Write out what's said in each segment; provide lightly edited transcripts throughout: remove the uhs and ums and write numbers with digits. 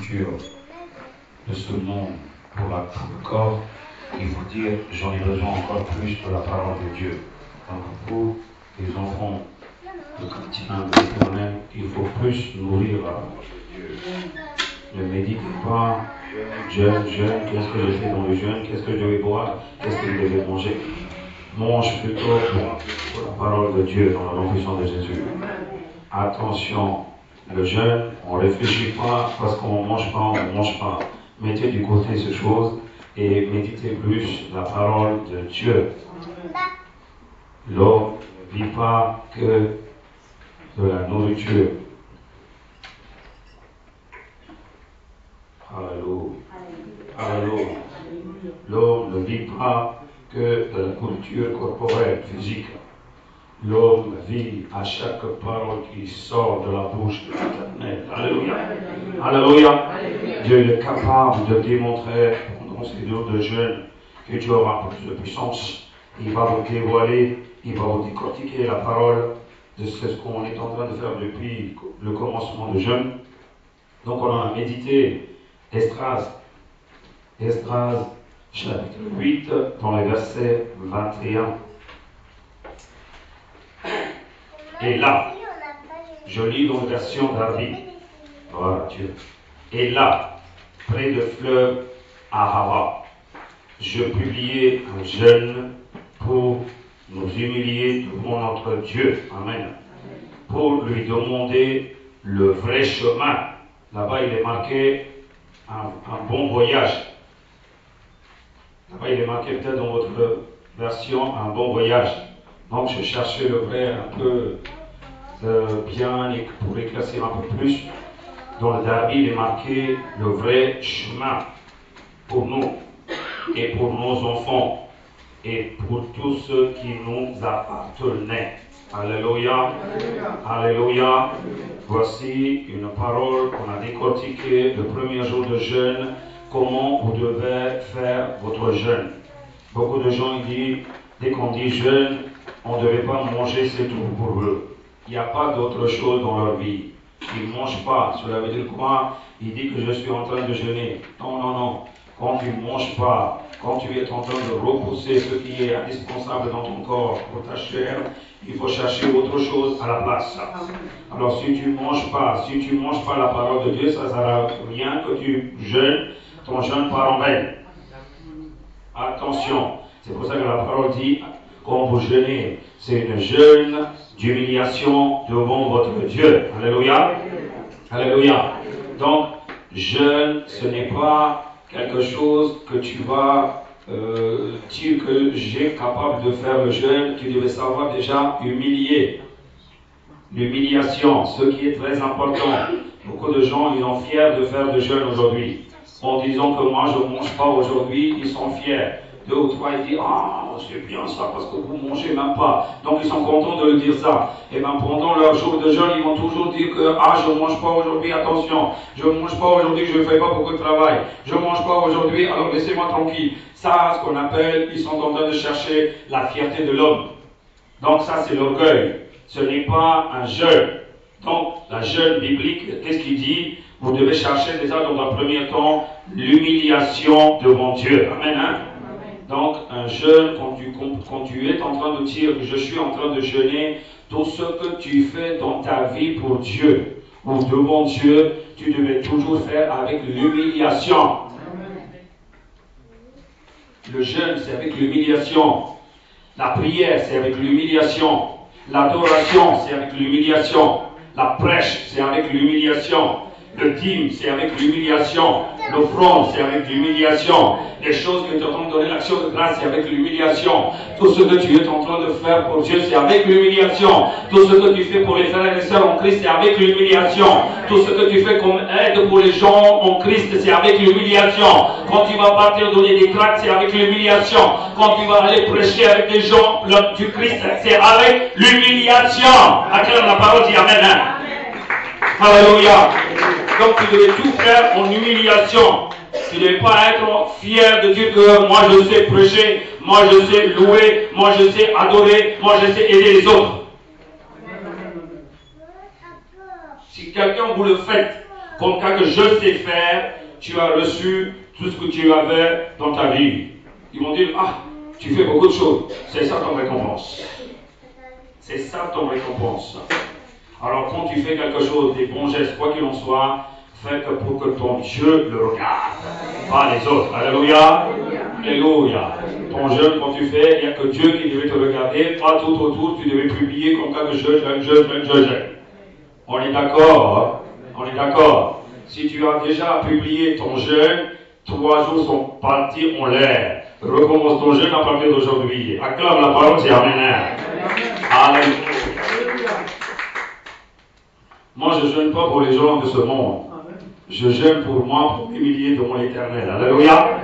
nourriture de ce monde pour le corps, il faut dire j'en ai besoin encore plus de la parole de Dieu. Donc pour les enfants de chrétiens de l'Éternel, il faut plus nourrir la parole de Dieu. Ne méditez pas, jeûne, qu'est-ce que je fais dans le jeûne, qu'est-ce que je vais boire, qu'est-ce que je vais manger. Mange plutôt pour la parole de Dieu dans la confession de Jésus. Attention, le jeûne, on ne réfléchit pas parce qu'on ne mange pas, on ne mange pas. Mettez du côté ces choses et méditez plus la parole de Dieu. L'homme ne vit pas que de la nourriture. Alléluia. Alléluia. L'homme ne vit pas que de la nourriture corporelle, physique. L'homme vit à chaque parole qui sort de la bouche de l'Éternel. Alléluia. Alléluia. Dieu est capable de démontrer pendant ces jours de jeûne que Dieu aura plus de puissance. Il va vous dévoiler, il va vous décortiquer la parole de ce qu'on est en train de faire depuis le commencement de jeûne. Donc on a médité Esdras, chapitre 8, dans les versets 21. Et là, je lis dans la version d'Arbi. Voilà Dieu. Et là, près de fleuve Ahava, je publiai un jeûne pour nous humilier devant notre Dieu. Amen. Pour lui demander le vrai chemin. Là-bas, il est marqué un bon voyage. Là-bas, il est marqué peut-être dans votre version un bon voyage. Donc, je cherchais le vrai un peu bien et pour éclaircir un peu plus. Dans le Darby, il est marqué le vrai chemin pour nous et pour nos enfants et pour tous ceux qui nous appartenaient. Alléluia. Alléluia. Voici une parole qu'on a décortiquée le premier jour de jeûne. Comment vous devez faire votre jeûne. Beaucoup de gens disent, dès qu'on dit jeûne, on ne devait pas manger, c'est tout pour eux. Il n'y a pas d'autre chose dans leur vie. Ils ne mangent pas. Cela veut dire quoi? Il dit que je suis en train de jeûner. Non, non, non. Quand tu ne manges pas, quand tu es en train de repousser ce qui est indispensable dans ton corps pour ta chair, il faut chercher autre chose à la place. Alors si tu ne manges pas, la parole de Dieu, ça ne sert à rien que tu jeûnes, ton jeûne part en vain. Attention, c'est pour ça que la parole dit, quand vous jeûnez, c'est une jeûne d'humiliation devant votre Dieu. Alléluia. Alléluia. Donc, jeûne, ce n'est pas quelque chose que tu vas dire que j'ai capable de faire le jeûne. Tu devais savoir déjà humilier. L'humiliation, ce qui est très important. Beaucoup de gens, ils sont fiers de faire le jeûne aujourd'hui. En disant que moi, je ne mange pas aujourd'hui, ils sont fiers. 2 ou 3, ils disent, ah, c'est bien ça, parce que vous ne mangez même pas. Donc, ils sont contents de le dire ça. Et bien, pendant leur jour de jeûne, ils vont toujours dire que, ah, je ne mange pas aujourd'hui, attention. Je ne mange pas aujourd'hui, je ne fais pas beaucoup de travail. Je ne mange pas aujourd'hui, alors laissez-moi tranquille. Ça, ce qu'on appelle, ils sont en train de chercher la fierté de l'homme. Donc, ça, c'est l'orgueil. Ce n'est pas un jeûne. Donc, la jeûne biblique, qu'est-ce qu'il dit? Vous devez chercher déjà dans un premier temps l'humiliation devant Dieu. Amen. Hein? Donc, un jeûne, quand tu es en train de dire que je suis en train de jeûner, tout ce que tu fais dans ta vie pour Dieu ou devant Dieu, tu devais toujours faire avec l'humiliation. Le jeûne, c'est avec l'humiliation. La prière, c'est avec l'humiliation. L'adoration, c'est avec l'humiliation. La prêche, c'est avec l'humiliation. Le dîme, c'est avec l'humiliation. L'offrande, c'est avec l'humiliation. Les choses que tu es en train de donner, l'action de grâce, c'est avec l'humiliation. Tout ce que tu es en train de faire pour Dieu, c'est avec l'humiliation. Tout ce que tu fais pour les frères et les sœurs en Christ, c'est avec l'humiliation. Tout ce que tu fais comme aide pour les gens en Christ, c'est avec l'humiliation. Quand tu vas partir donner des tracts, c'est avec l'humiliation. Quand tu vas aller prêcher avec des gens du Christ, c'est avec l'humiliation. À quelle la parole dit Amen. Hein? Alléluia. Donc tu devais tout faire en humiliation. Tu ne devais pas être fier de dire que moi je sais prêcher, moi je sais louer, moi je sais adorer, moi je sais aider les autres. Si quelqu'un vous le fait Comme quand je sais faire, tu as reçu tout ce que tu avais dans ta vie. Ils vont dire, ah, tu fais beaucoup de choses. C'est ça ton récompense. C'est ça ton récompense. Alors quand tu fais quelque chose, des bons gestes, quoi qu'il en soit, fais-le pour que ton Dieu le regarde, pas les autres. Alléluia. Alléluia. Ton jeûne, quand tu fais, il n'y a que Dieu qui devait te regarder, pas tout autour, tu devais publier comme ça que je. On est d'accord, hein? On est d'accord. Si tu as déjà publié ton jeûne, 3 jours sont partis en l'air. Recommence ton jeûne à partir d'aujourd'hui. Acclame la parole, c'est Amen. Alléluia. Moi, je ne jeûne pas pour les gens de ce monde. Je jeûne pour moi, pour m'humilier devant l'Éternel. Alléluia.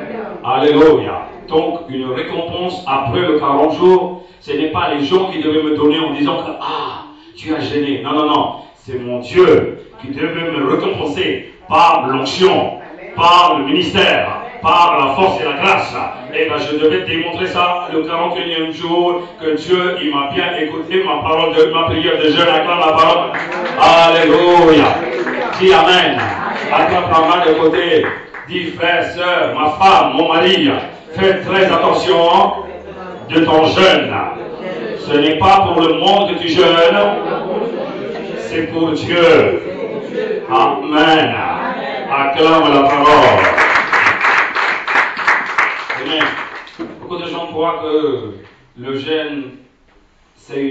Alléluia. Donc, une récompense après le 40 jours, ce n'est pas les gens qui devaient me donner en disant que, ah, tu as gêné. Non, non, non. C'est mon Dieu qui devait me récompenser par l'onction, par le ministère, par la force et la grâce. Et bien, je devais démontrer ça le 41e jour, que Dieu, il m'a bien écouté ma parole, ma prière de jeûne, acclame la parole. Alléluia. Dis Amen. Acclame la main de côté. Dis frère, soeur, ma femme, mon mari, fais très attention de ton jeûne. Ce n'est pas pour le monde que tu jeûnes, c'est pour Dieu. Amen. Acclame la parole. Amen. Beaucoup de gens croient que le jeûne, c'est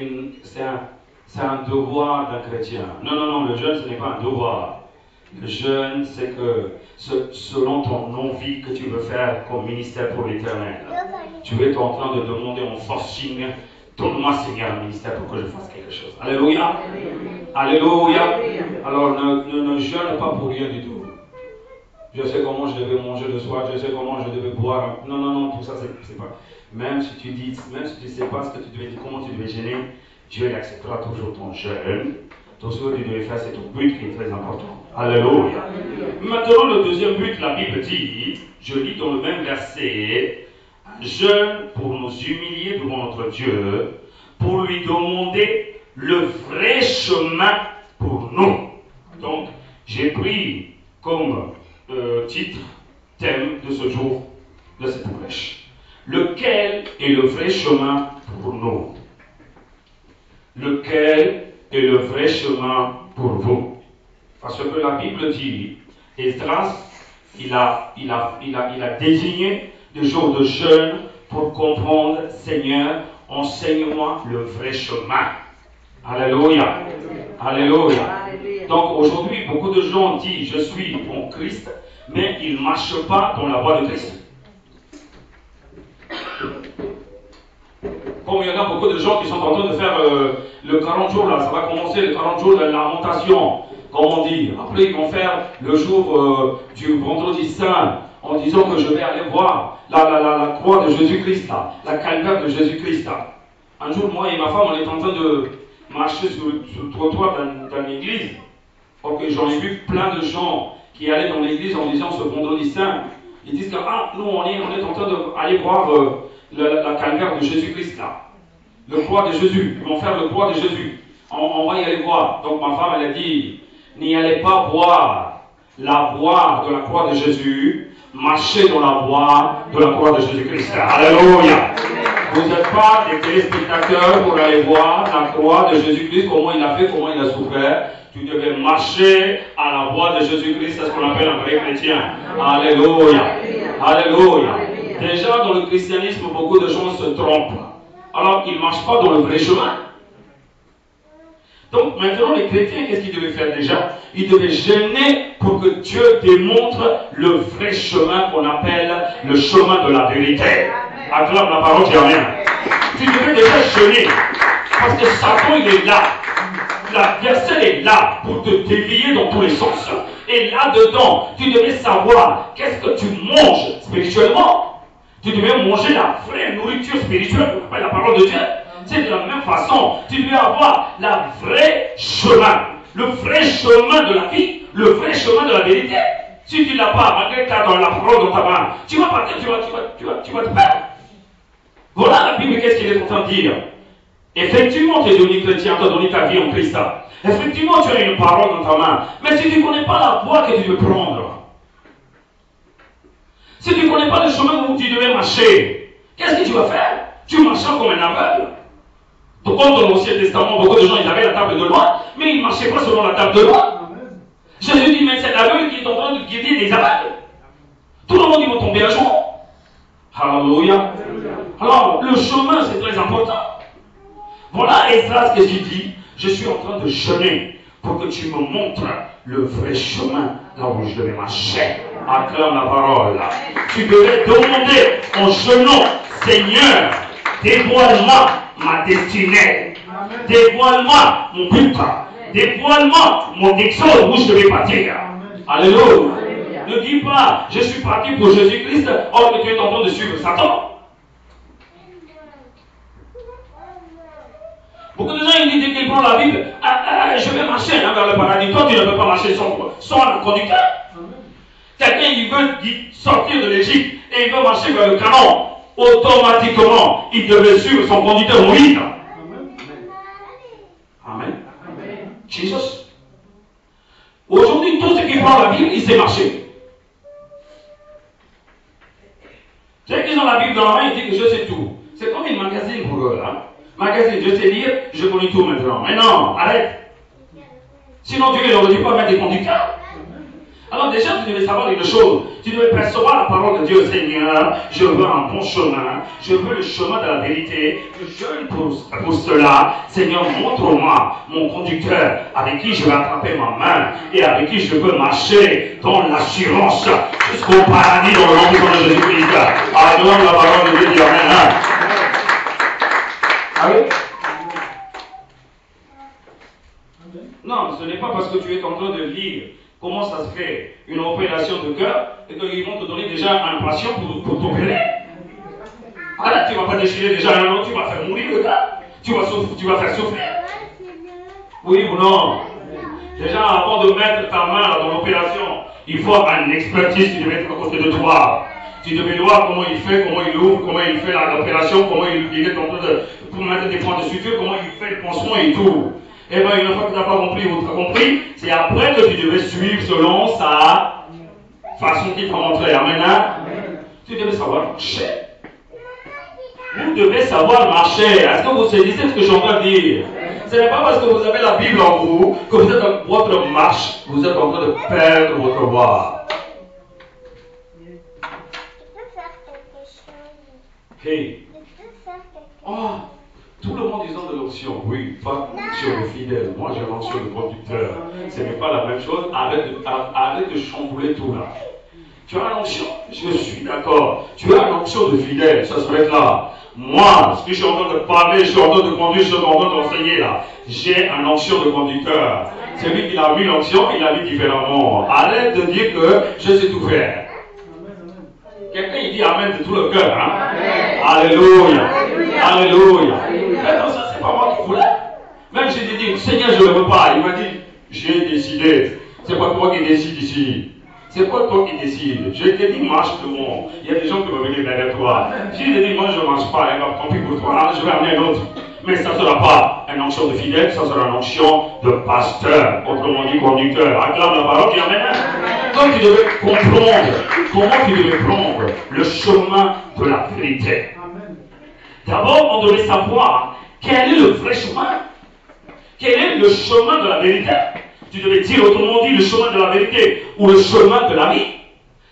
un devoir d'un chrétien. Non, non, non, le jeûne, ce n'est pas un devoir. Le jeûne, c'est que selon ton envie que tu veux faire comme ministère pour l'Éternel, tu es en train de demander en forcing, donne-moi Seigneur un ministère pour que je fasse quelque chose. Alléluia. Alléluia. Alors ne jeûne pas pour rien du tout. Je sais comment je devais manger le soir, je sais comment je devais boire. Non, non, non, tout ça, c'est pas. Même si tu dis, même si tu ne sais pas ce que tu devais dire, comment tu devais gêner, Dieu acceptera toujours ton jeûne. Tout ce que tu devais faire, c'est ton but qui est très important. Alléluia. Maintenant, le deuxième but, la Bible dit, je lis dans le même verset, un jeûne pour nous humilier devant notre Dieu, pour lui demander le vrai chemin pour nous. Donc, j'ai pris comme titre, thème de ce jour, de cette prêche. Lequel est le vrai chemin pour nous? Lequel est le vrai chemin pour vous? Parce que la Bible dit, Esdras, il a désigné des jours de jeûne pour comprendre, Seigneur, enseigne-moi le vrai chemin. Alléluia. Alléluia. Donc aujourd'hui, beaucoup de gens disent, je suis en Christ, mais ils ne marchent pas dans la voie de Christ. Comme il y en a beaucoup de gens qui sont en train de faire le 40 jours, là, ça va commencer le 40 jours de la lamentation, comme on dit. Après, ils vont faire le jour du vendredi saint, en disant que je vais aller voir la croix de Jésus-Christ, la calvaire de Jésus-Christ. Un jour, moi et ma femme, on est en train de marcher sur le trottoir dans l'église. Ok, j'en ai vu plein de gens qui allaient dans l'église en disant ce vendredi saint. Ils disent que nous, on est en train d'aller voir la calvaire de Jésus-Christ là. Le croix de Jésus. Ils vont faire le croix de Jésus. On va y aller voir. Donc ma femme, elle a dit, n'y allez pas boire la voie de la croix de Jésus. Marchez dans la voie de la croix de Jésus-Christ. Alléluia. Vous n'êtes pas des téléspectateurs pour aller voir la croix de Jésus-Christ, comment il a fait, comment il a souffert. Tu devais marcher à la voie de Jésus-Christ, c'est ce qu'on appelle un vrai chrétien. Alléluia. Alléluia. Déjà, dans le christianisme, beaucoup de gens se trompent. Alors, ils ne marchent pas dans le vrai chemin. Donc, maintenant, les chrétiens, qu'est-ce qu'ils devaient faire déjà? Ils devaient jeûner pour que Dieu démontre le vrai chemin qu'on appelle le chemin de la vérité. Acclame la parole, j'ai rien. Tu devais déjà jeûner. Parce que Satan, il est là. L'adversaire est là pour te dévier dans tous les sens. Et là-dedans, tu devais savoir qu'est-ce que tu manges spirituellement. Tu devais manger la vraie nourriture spirituelle, on appelle la parole de Dieu. C'est de la même façon, tu devais avoir la vraie chemin, le vrai chemin de la vie, le vrai chemin de la vérité. Si tu ne l'as pas, malgré que tu as dans la parole dans ta main, tu vas partir, tu vas te perdre. Voilà la Bible, qu'est-ce qu'il est en train de dire? Effectivement, tu es devenu chrétien, tu as donné ta vie en Christ. Effectivement, tu as une parole dans ta main. Mais si tu ne connais pas la voie que tu veux prendre, si tu ne connais pas le chemin où tu devais marcher, qu'est-ce que tu vas faire? Tu marcheras comme un aveugle. Donc, quand dans l'Ancien Testament, beaucoup de gens, ils avaient la table de loi, mais ils ne marchaient pas selon la table de loi. Jésus dit, mais c'est l'aveugle qui est en train de guider des aveugles. Tout le monde, ils vont tomber à jour. Alléluia. Alors, le chemin, c'est très important. Voilà, Esdras, qu'est-ce qu'il dit? Je suis en train de jeûner pour que tu me montres le vrai chemin, là où je devais marcher. Acclame la parole. Tu devais demander en jeûnant, Seigneur, dévoile-moi ma destinée. Dévoile-moi mon but. Dévoile-moi mon exode où je devais partir. Alléluia. Ne dis pas, je suis parti pour Jésus-Christ, or que tu es en train de suivre Satan. Beaucoup de gens ils disent qu'ils prennent la Bible, je vais marcher vers le paradis. Toi, tu ne peux pas marcher sans un conducteur. Quelqu'un, il veut sortir de l'Égypte et il veut marcher vers le Canaan. Automatiquement, il devait suivre son conducteur Moïse. Amen. Jesus. Aujourd'hui, tout ce qui prend la Bible, il sait marcher. Ceux qui ont la Bible dans la main, ils disent que je sais tout. C'est comme une magazine pour eux. Hein? Magazine, je sais lire, je connais tout maintenant. Mais non, arrête. Sinon, Dieu ne dit pas mettre des conducteurs. Alors déjà, tu devais savoir une chose. Tu devais percevoir la parole de Dieu. Seigneur, je veux un bon chemin. Je veux le chemin de la vérité. Je jeûne pour cela. Seigneur, montre-moi mon conducteur avec qui je vais attraper ma main et avec qui je veux marcher dans l'assurance jusqu'au paradis dans le nom de Jésus-Christ. Acclame la parole de Dieu. Dis Amen. Allez. Non, ce n'est pas parce que tu es en train de lire comment ça se fait une opération de cœur et qu'ils vont te donner déjà un patient pour t'opérer. Alors tu ne vas pas déchirer déjà un autre, tu vas faire mourir le gars. Tu vas faire souffrir. Oui ou non? Déjà avant de mettre ta main dans l'opération, il faut un expertise qui devait être à côté de toi. Tu devais voir comment il fait, comment il ouvre, comment il fait l'opération, comment il est en train de pour mettre des points de suture, comment il fait le pansement et tout. Et bien, une fois que tu n'as pas compris ou tu as compris, c'est après que tu devais suivre selon sa façon qu'il t'a montré. Amen. Tu devais savoir marcher. Vous devez savoir marcher. Est-ce que vous saisissez ce que je suis en train de dire? Ce n'est pas parce que vous avez la Bible en vous que vous êtes dans votre marche, vous êtes en train de perdre votre voie. Hey. Oh. Tout le monde disant de l'onction, oui, pas sur le fidèle, moi j'ai l'onction de conducteur. Ce n'est pas la même chose, arrête de chambouler tout là. Tu as l'onction, je suis d'accord. Tu as l'onction de fidèle, ça se met là. Moi, ce que je suis en train de parler, je suis en train de conduire, je suis en train d'enseigner là. J'ai un onction de conducteur. C'est lui qui a mis l'onction, il a mis différemment. Arrête de dire que je sais tout faire. Quelqu'un il dit Amen de tout le cœur. Hein? Alléluia. Alléluia. Mais non, ça c'est pas moi qui voulais. Même j'ai dit, Seigneur, je ne veux pas. Il m'a dit, j'ai décidé. C'est pas toi qui décides ici. C'est pas toi qui décides. Je t'ai dit, marche devant. Il y a des gens qui vont venir derrière toi. Si je dis, moi je ne marche pas, tant pis pour toi, je vais amener un autre. Mais ça ne sera pas un onction de fidèle, ça sera un onction de pasteur, autrement dit conducteur. Acclame la parole, dis Amen. Donc tu devais comprendre comment tu devais prendre le chemin de la vérité. D'abord, on devait savoir quel est le vrai chemin. Quel est le chemin de la vérité? Tu devais dire autrement dit le chemin de la vérité ou le chemin de la vie.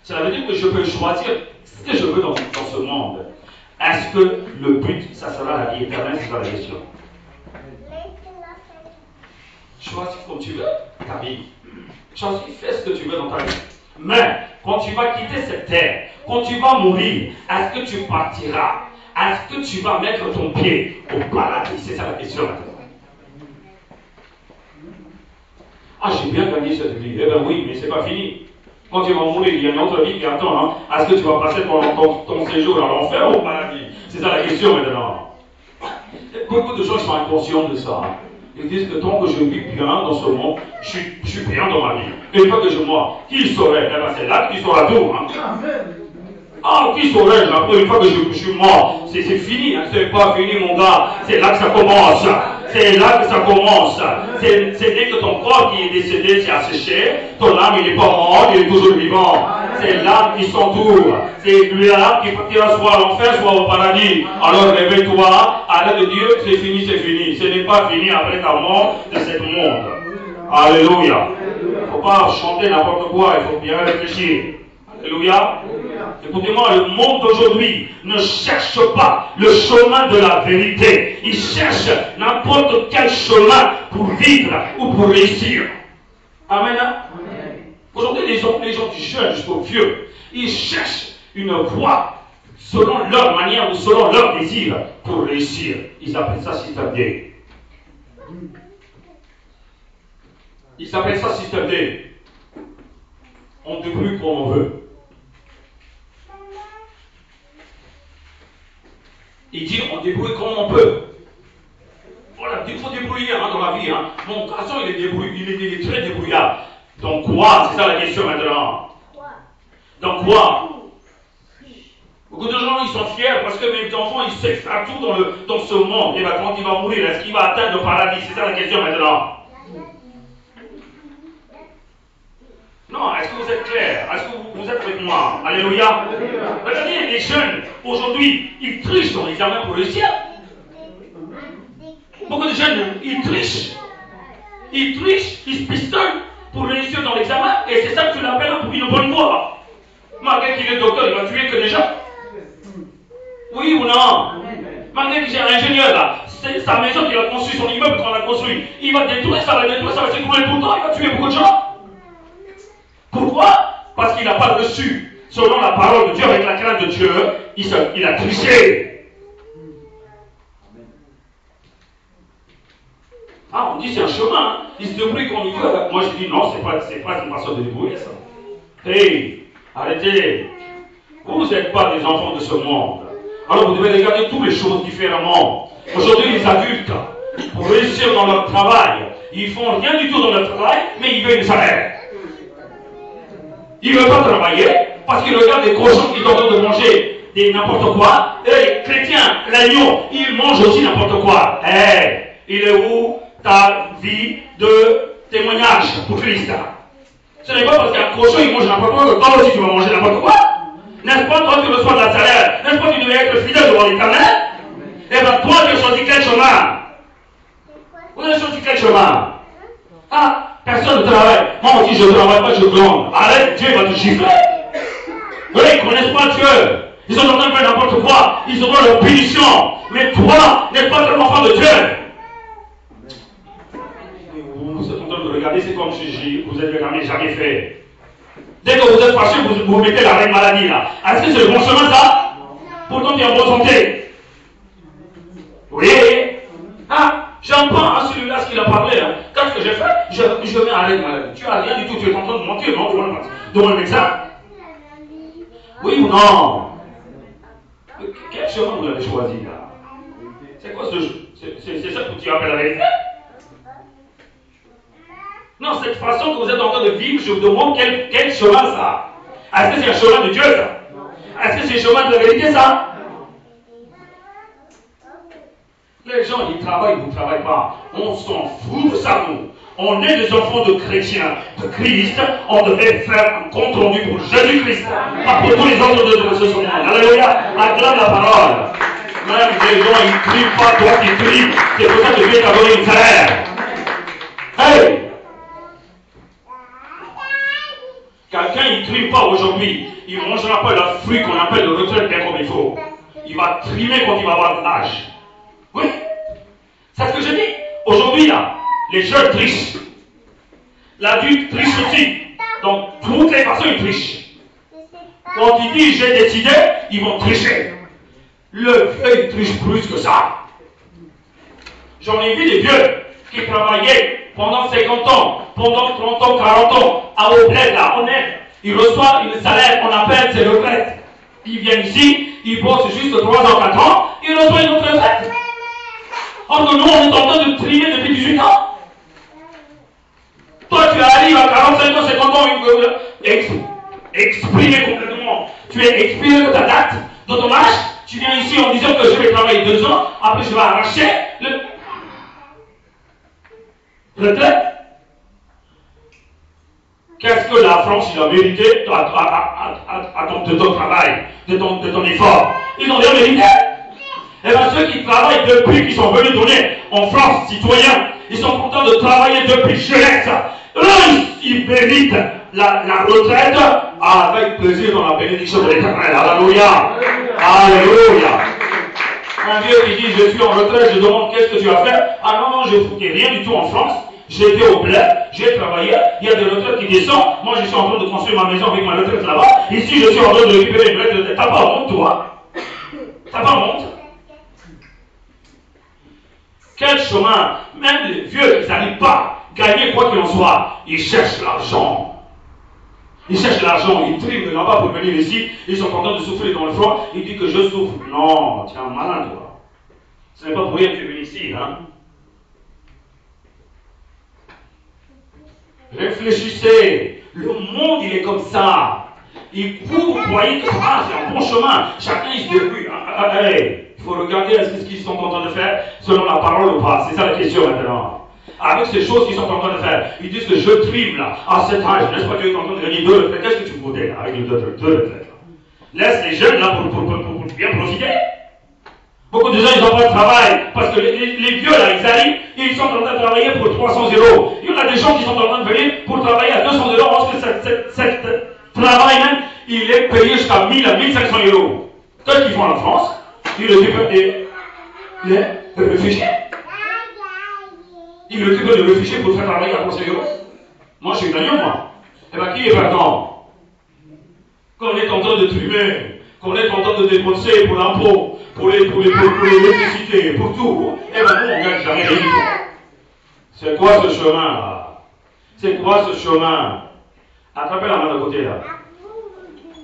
Cela veut dire que je peux choisir ce que je veux dans ce monde. Est-ce que le but, ça sera la vie éternelle? C'est la question. Choisis comme tu veux ta vie. Choisis, fais ce que tu veux dans ta vie. Mais quand tu vas quitter cette terre, quand tu vas mourir, est-ce que tu partiras? Est-ce que tu vas mettre ton pied au paradis? C'est ça la question maintenant. Ah, j'ai bien gagné cette vie. Eh bien oui, mais c'est pas fini. Quand tu vas mourir, il y a une autre vie qui attend. Hein? Est-ce que tu vas passer ton séjour à l'enfer ou au paradis? C'est ça la question maintenant. Beaucoup de gens sont inconscients de ça. Ils disent que tant que je vis bien dans ce monde, je suis bien dans ma vie. Et une fois que je meurs, qui saurait? Eh bien c'est là que tu sauras tout. Hein? Ah, qui saurait? Après, une fois que je suis mort, c'est fini. Hein? C'est pas fini, mon gars. C'est là que ça commence. C'est là que ça commence. C'est dès que ton corps qui est décédé, s'est asséché, ton âme il n'est pas mort, il est toujours vivant. C'est l'âme qui s'entoure. C'est l'âme qui partira soit à l'enfer, soit au paradis. Alors réveille-toi, arrête de dire c'est fini, c'est fini. Ce n'est pas fini après ta mort de ce monde. Alléluia. Il ne faut pas chanter n'importe quoi, il faut bien réfléchir. Alléluia. Écoutez-moi, le monde d'aujourd'hui ne cherche pas le chemin de la vérité. Il cherche n'importe quel chemin pour vivre ou pour réussir. Amen. Aujourd'hui, les gens du jeune jusqu'aux vieux, ils cherchent une voie selon leur manière ou selon leur désir pour réussir. Ils appellent ça système D. Ils appellent ça système D. On débrouille comme on veut. Il dit on débrouille comme on peut. Voilà, il faut débrouiller dans la vie. Mon garçon, il est très débrouillard. Donc quoi? C'est ça la question maintenant. Donc quoi? Beaucoup de gens, ils sont fiers parce que mes enfants, ils s'extraient tout dans ce monde. Et bien, quand il va mourir, est-ce qu'il va atteindre le paradis? C'est ça la question maintenant. Non, est-ce que vous êtes clair? Est-ce que vous êtes avec moi? Alléluia. Regardez, les jeunes, aujourd'hui, ils trichent dans l'examen pour réussir. Beaucoup de jeunes, ils trichent. Ils trichent, ils se pistolent pour réussir dans l'examen. Et c'est ça que tu l'appelles pour une bonne voie. Malgré qu'il est docteur, il va tuer que des gens. Oui ou non? Malgré qu'il est ingénieur là, c'est sa maison qu'il a construit, son immeuble qu'on a construit. Il va détruire, ça va s'écrouler tout le temps, il va tuer beaucoup de gens. Pourquoi? Parce qu'il n'a pas reçu, selon la parole de Dieu, avec la crainte de Dieu, il a triché. Ah, on dit c'est un chemin, il se débrouille comme il veut. Moi je dis non, c'est pas une façon de débrouiller ça. Hey, arrêtez. Vous n'êtes pas des enfants de ce monde. Alors vous devez regarder toutes les choses différemment. Aujourd'hui, les adultes, pour réussir dans leur travail, ils font rien du tout dans leur travail, mais ils veulent une salaire. Ils ne veulent pas travailler parce qu'ils regardent des cochons qui sont en train de manger n'importe quoi. Et les chrétiens, l'agneau, ils mangent aussi n'importe quoi. Hey, il est où ta vie de témoignage pour Christ? Ce n'est pas parce qu'un cochon il mange n'importe quoi que toi aussi tu vas manger n'importe quoi. N'est-ce pas toi tu reçois de la salaire? N'est-ce pas tu devais être fidèle devant l'Éternel? Eh bien toi tu as choisi quel chemin? Vous avez choisi quel chemin? Ah, personne ne travaille. Moi on dit je ne travaille pas, je gronde. Arrête, Dieu va te gifler. Oui, ils ne connaissent pas Dieu. Ils sont en train de faire n'importe quoi. Ils auront leur punition. Mais toi, n'es pas un enfant de Dieu. Vous êtes en train de regarder, c'est comme si vous n'avez jamais fait. Dès que vous êtes fâché, vous mettez la reine maladie là. Est-ce que c'est le bon chemin ça? Pourtant tu es en bonne santé. Oui. Ah, j'aime pas celui-là ce qu'il a parlé. Qu'est-ce que j'ai fait? Je mets la reine maladie. Tu n'as rien du tout, tu es en train de mentir, non? Devant le médecin. Oui ou non? Quel chemin vous avez choisi là? C'est quoi ce jeu? C'est ça que tu appelles la vérité? Non, cette façon que vous êtes en train de vivre, je vous demande quel chemin ça? Est-ce que c'est un chemin de Dieu ça? Est-ce que c'est un chemin de la vérité ça? Les gens, ils travaillent, vous ne travaillez pas. On s'en fout de ça, nous. On est des enfants de chrétiens, de Christ. On devait faire un compte rendu pour Jésus-Christ. Pas pour tous les autres de ce monde. Alléluia. Acclame la parole. Même les gens, ils crient pas, toi qui cries. C'est pour ça que Dieu t'a donné une salaire. Hey! Quelqu'un, il ne crie pas aujourd'hui. Il ne mangera pas le fruit qu'on appelle le retraite bien comme il faut. Il va trimer quand il va avoir de l'âge. Oui. C'est ce que je dis. Aujourd'hui, là, les jeunes trichent. L'adulte triche aussi. Donc, toutes les personnes, ils trichent. Quand ils disent j'ai décidé, ils vont tricher. Le vieux, il triche plus que ça. J'en ai vu des vieux qui travaillaient pendant 50 ans, pendant 30 ans, 40 ans, à Aubled, là, on est. Ils reçoivent une salaire qu'on appelle ses retraites. Ils viennent ici, ils bossent juste 3 ans, 4 ans, ils reçoivent une autre retraite. Or que nous, on est en train de trimer depuis 18 ans. Toi, tu arrives à 45 ans, 50 ans, exprimé complètement. Tu es expiré de ta date, de ton âge. Tu viens ici en disant que je vais travailler 2 ans, après je vais arracher le... Retraite. Qu'est-ce que la France a mérité de ton travail, de ton effort? Ils n'ont rien mérité. Et bien ceux qui travaillent depuis qu'ils sont venus donner en France, citoyens, ils sont contents de travailler depuis jeunesse. Eux, ils méritent la retraite avec plaisir dans la bénédiction de l'Éternel. Alléluia. Alléluia. Un vieux qui dit, je suis en retraite, je demande qu'est-ce que tu as fait? Ah non, je ne foutais rien du tout en France. J'étais au bled, j'ai travaillé, il y a des retraites qui descendent. Moi, je suis en train de construire ma maison avec ma retraite là-bas. Ici, je suis en train de récupérer une retraite. T'as pas honte, toi? T'as pas honte? Quel chemin? Même les vieux, ils n'arrivent pas à gagner quoi qu'il en soit. Ils cherchent l'argent. Ils cherchent l'argent, ils triment là-bas pour venir ici. Ils sont contents de souffrir dans le front. Ils disent que je souffre. Non, tu es un malin, toi. Ce n'est pas pour rien que tu es venu ici, hein? Réfléchissez. Le monde, il est comme ça. Il court, vous voyez que c'est un bon chemin. Chacun, il se débrouille. Il faut regarder ce qu'ils sont en train de faire selon la parole ou pas. C'est ça la question maintenant. Avec ces choses qu'ils sont en train de faire, ils disent que je trime là, à cet âge, n'est-ce pas que tu es en train de gagner 2 retraites? Qu'est-ce que tu voudrais là, avec les 2 retraites? Laisse les jeunes là pour bien profiter. Beaucoup de gens, ils n'ont pas de travail, parce que les vieux là, ils arrivent, ils sont en train de travailler pour 300 €. Il y en a des gens qui sont en train de venir pour travailler à 200 €, parce que ce travail même, il est payé jusqu'à 1000 à 1500 €. Qu'est-ce qu'ils font en France? Ils occupent les réfugiés. Ils occupent les réfugiés pour faire travailler à 300 €. Moi, je suis gagnant, moi. Eh bien, qui est perdant? Quand on est en train de trimer, qu'on est en train de dépenser pour l'impôt, pour l'électricité, pour tout, eh bien, nous, on ne gagne jamais rien du tout. C'est quoi ce chemin-là? C'est quoi ce chemin? Attrapez la main de côté, là.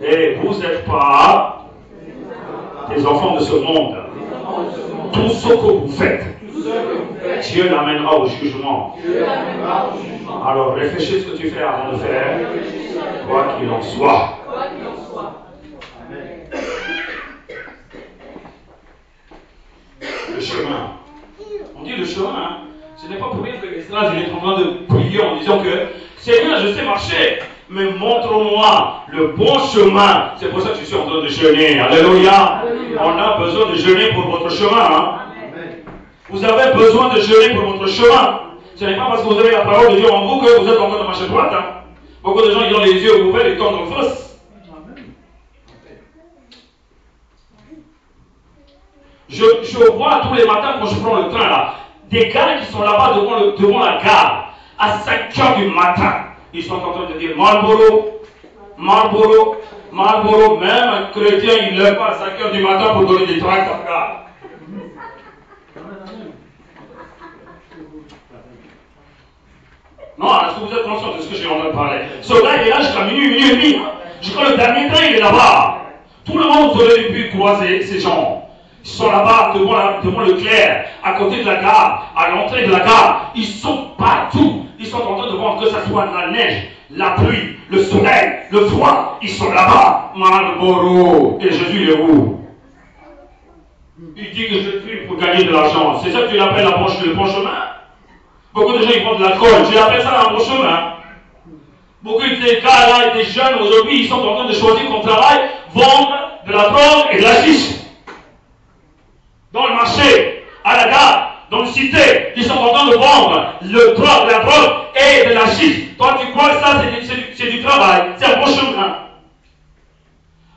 Et vous n'êtes pas des enfants de ce monde. Tout ce que vous faites, Dieu l'amènera au jugement. Alors réfléchis ce que tu fais avant de faire, quoi qu'il en soit. Le chemin. On dit le chemin, ce n'est pas pour rien que l'Esdras est en train de prier en disant que Seigneur, je sais marcher, mais montre-moi le bon chemin. C'est pour ça que je suis en train de jeûner. Alléluia. On a besoin de jeûner pour votre chemin. Hein? Vous avez besoin de jeûner pour votre chemin. Ce n'est pas parce que vous avez la parole de Dieu en vous que vous êtes en train de marcher droite. Hein? Beaucoup de gens, ils ont les yeux ouverts et tombent en fausse. Je vois tous les matins quand je prends le train là, des gars qui sont là-bas devant la gare, à 5 heures du matin. Ils sont en train de dire Marlboro, Marlboro, Marlboro. Même un chrétien, il ne lève pas à 5 heures du matin pour donner des tracts à la gare. Non, est-ce que vous êtes conscient de ce que j'ai en train de parler? Ce gars, il est là jusqu'à minuit, minuit et demi. Je crois que le dernier train, il est là-bas. Tout le monde aurait pu croiser ces gens. Ils sont là-bas devant le clair, à côté de la gare, à l'entrée de la gare. Ils sont partout. Ils sont en train de voir que ce soit la neige, la pluie, le soleil, le froid. Ils sont là-bas. Marlboro. Et Jésus, il est où? Il dit que je trie pour gagner de l'argent. C'est ça que tu l'appelles le bon chemin? Beaucoup de gens, ils prennent de l'alcool. Tu appelles ça un bon chemin? Beaucoup de gars là, des jeunes aujourd'hui, ils sont en train de choisir comme travail, vendre de la drogue et de la chiche. Dans le marché, à la gare, dans le cité, ils sont en train de vendre la drogue et de la chiche. Toi, tu crois que ça, c'est du travail, c'est un bon chemin.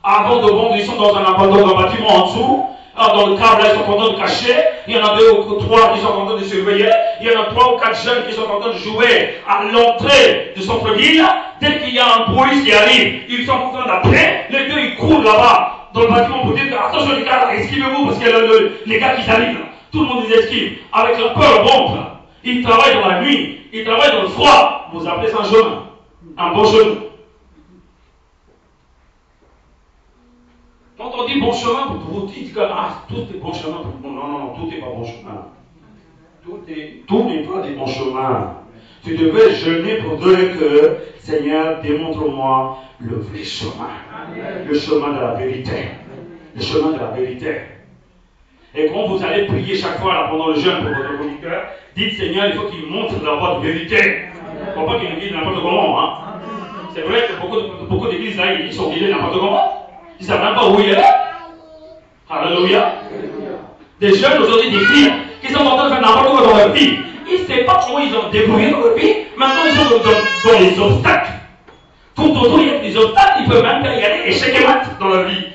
Avant de vendre, ils sont dans un bâtiment en dessous. Dans le câble, là, ils sont en train de cacher. Il y en a 2 ou 3 qui sont en train de surveiller. Il y en a 3 ou 4 jeunes qui sont en train de jouer à l'entrée du centre-ville. Dès qu'il y a un police qui arrive, ils sont en train d'appeler. Les 2, ils courent là-bas dans le bâtiment pour dire que, attention les gars, esquivez-vous parce qu'il y a les gars qui arrivent. Tout le monde les esquive. Avec la peur au ventre. Ils travaillent dans la nuit. Ils travaillent dans le froid. Vous appelez ça un chemin. Un bon chemin. Quand on dit bon chemin, vous dites que tout est bon chemin. Non, tout n'est pas bon chemin. Tout n'est pas des bons chemins. Tu devais jeûner pour dire que, Seigneur, démontre-moi le vrai chemin. Le chemin de la vérité. Le chemin de la vérité. Et quand vous allez prier chaque fois là, pendant le jeûne pour votre conducteur, dites Seigneur, il faut qu'il montre la voie de vérité. Il ne faut pas qu'il nous guide n'importe comment. Hein. C'est vrai que beaucoup d'églises là, ils sont guidés n'importe comment. Ils ne savent même pas où il est. Alléluia. Des jeunes aujourd'hui, des filles, qui sont en train de faire n'importe quoi dans leur vie. Ils ne savent pas comment ils ont débrouillé dans leur vie. Maintenant, ils sont dans les obstacles. Tout autour, il y a des obstacles. Ils peuvent même y aller échec et mat dans leur vie.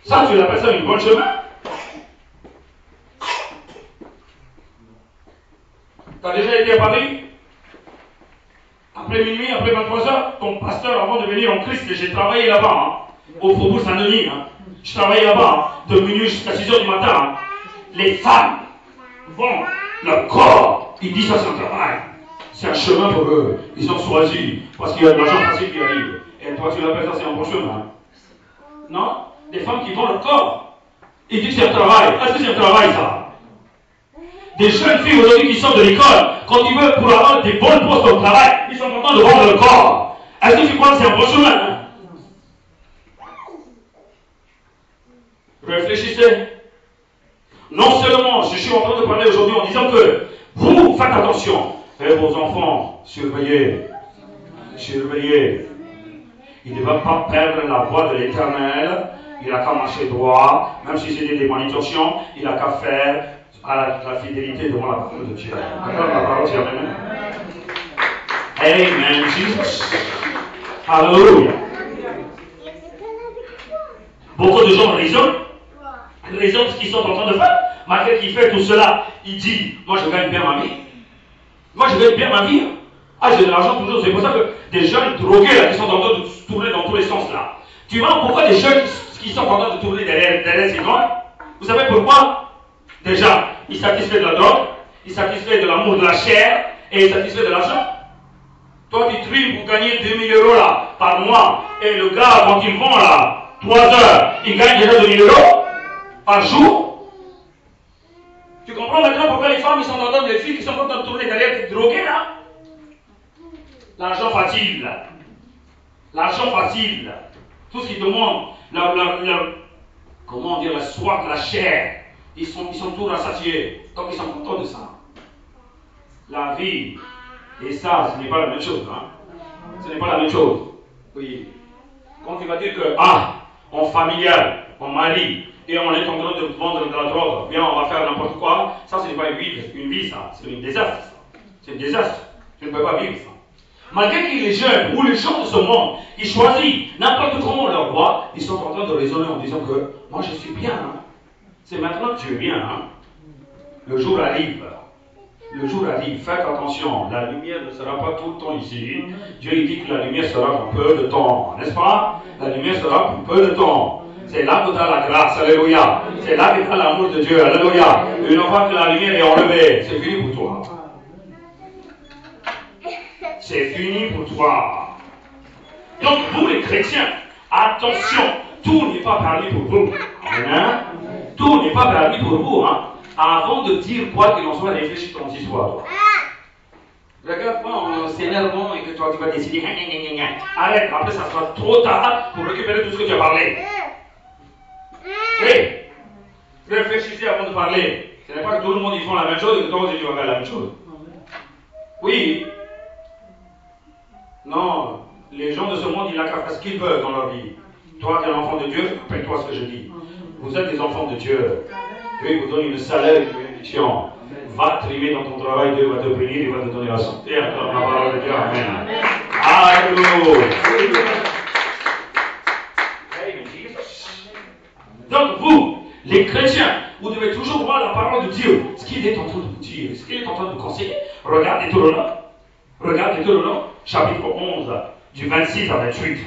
Ça, tu appelles ça une bonne chemin. Tu as déjà été à Paris? Après minuit, après 23h, ton pasteur, avant de venir en Christ, j'ai travaillé là-bas, hein, au Faubourg Saint-Denis. Hein. Je travaillais là-bas, hein, de minuit jusqu'à 6h du matin. Hein. Les femmes vont, leur corps, ils disent ça c'est un travail. C'est un chemin pour eux. Ils ont choisi, parce qu'il y a de l'argent facile qui arrive. Et toi, tu l'appelles ça, c'est un bon chemin. Non? Des femmes qui vendent leur corps. Ils disent que c'est un travail. Est-ce que c'est un travail, ça? Des jeunes filles aujourd'hui qui sortent de l'école, quand ils veulent pour avoir des bons postes au travail, ils sont contents de vendre leur corps. Est-ce que tu crois que c'est un bon chemin? Hein? Réfléchissez. Non seulement je suis en train de parler aujourd'hui en disant que vous faites attention, et vos enfants, surveillez. Surveillez. Il ne va pas perdre la voie de l'Éternel. Il n'a qu'à marcher droit, même si c'était des manipulations, il n'a qu'à faire à la fidélité devant la parole de Dieu. D'accord, la parole de Dieu. Amen, Jesus. Alléluia. Beaucoup de gens raisonnent ce qu'ils sont en train de faire. Malgré qu'il fait tout cela, il dit, moi je gagne bien ma vie. Moi je gagne bien ma vie. Ah, j'ai de l'argent toujours. C'est pour ça que des jeunes drogués là, qui sont en train de tourner dans tous les sens là. Tu vois pourquoi des jeunes qui sont en train de tourner derrière ces drogues? Vous savez pourquoi? Déjà, ils satisfait de la drogue, ils satisfait de l'amour de la chair et ils satisfait de l'argent. Toi, tu trimes pour gagner 2000 € là, par mois. Et le gars, quand il vend là, 3 heures, il gagne déjà 2000 € par jour. Tu comprends maintenant pourquoi les femmes, ils sont en train de, les filles qui sont en train de tourner derrière des drogués là? L'argent facile. L'argent facile. Tout ce qu'ils demandent, comment dire, la soif de la chair. Ils sont tous rassasiés. Donc ils sont contents de ça. La vie et ça, ce n'est pas la même chose. Hein? Ce n'est pas la même chose. Oui. Quand tu vas dire que, en familial, en mari, et on est en train de vendre de la drogue, bien on va faire n'importe quoi, ça ce n'est pas une vie, ça. C'est un désastre. C'est un désastre. Tu ne peux pas vivre ça. Malgré qu'il est jeune ou les gens de ce monde, ils choisissent n'importe comment leur voie, ils sont en train de raisonner en disant que moi je suis bien. Hein? C'est maintenant que tu es bien. Hein? Le jour arrive. Le jour arrive. Faites attention. La lumière ne sera pas tout le temps ici. Dieu dit que la lumière sera pour peu de temps. N'est-ce pas? La lumière sera pour peu de temps. C'est là que tu as la grâce. Alléluia. C'est là que tu as l'amour de Dieu. Alléluia. Une fois que la lumière est enlevée, c'est fini pour toi. C'est fini pour toi. Donc, vous les chrétiens, attention. Tout n'est pas permis pour vous. Hein? Tout n'est pas permis pour vous. Hein? Avant de dire quoi qu'il en soit, réfléchis ton histoire. Toi. Regarde pas en s'énervant et que toi tu vas décider. Arrête, après ça sera trop tard pour récupérer tout ce que tu as parlé. Oui. Réfléchissez avant de parler. Ce n'est pas que tout le monde ils font la même chose et que toi aussi tu vas faire la même chose. Oui. Non. Les gens de ce monde, ils n'ont qu'à faire ce qu'ils veulent dans leur vie. Toi, tu es un enfant de Dieu, rappelle-toi ce que je dis. Vous êtes des enfants de Dieu. Dieu vous donne une salaire et une bénédiction. Va trimer dans ton travail, Dieu va te bénir, il va te donner la santé. Encore la parole de Dieu. Amen. Alléluia. Donc vous, les chrétiens, vous devez toujours voir la parole de Dieu. Ce qu'il est en train de vous dire, ce qu'il est en train de vous conseiller. Regardez tout le nom. Regardez tout le nom. Chapitre 11, du 26 à 28.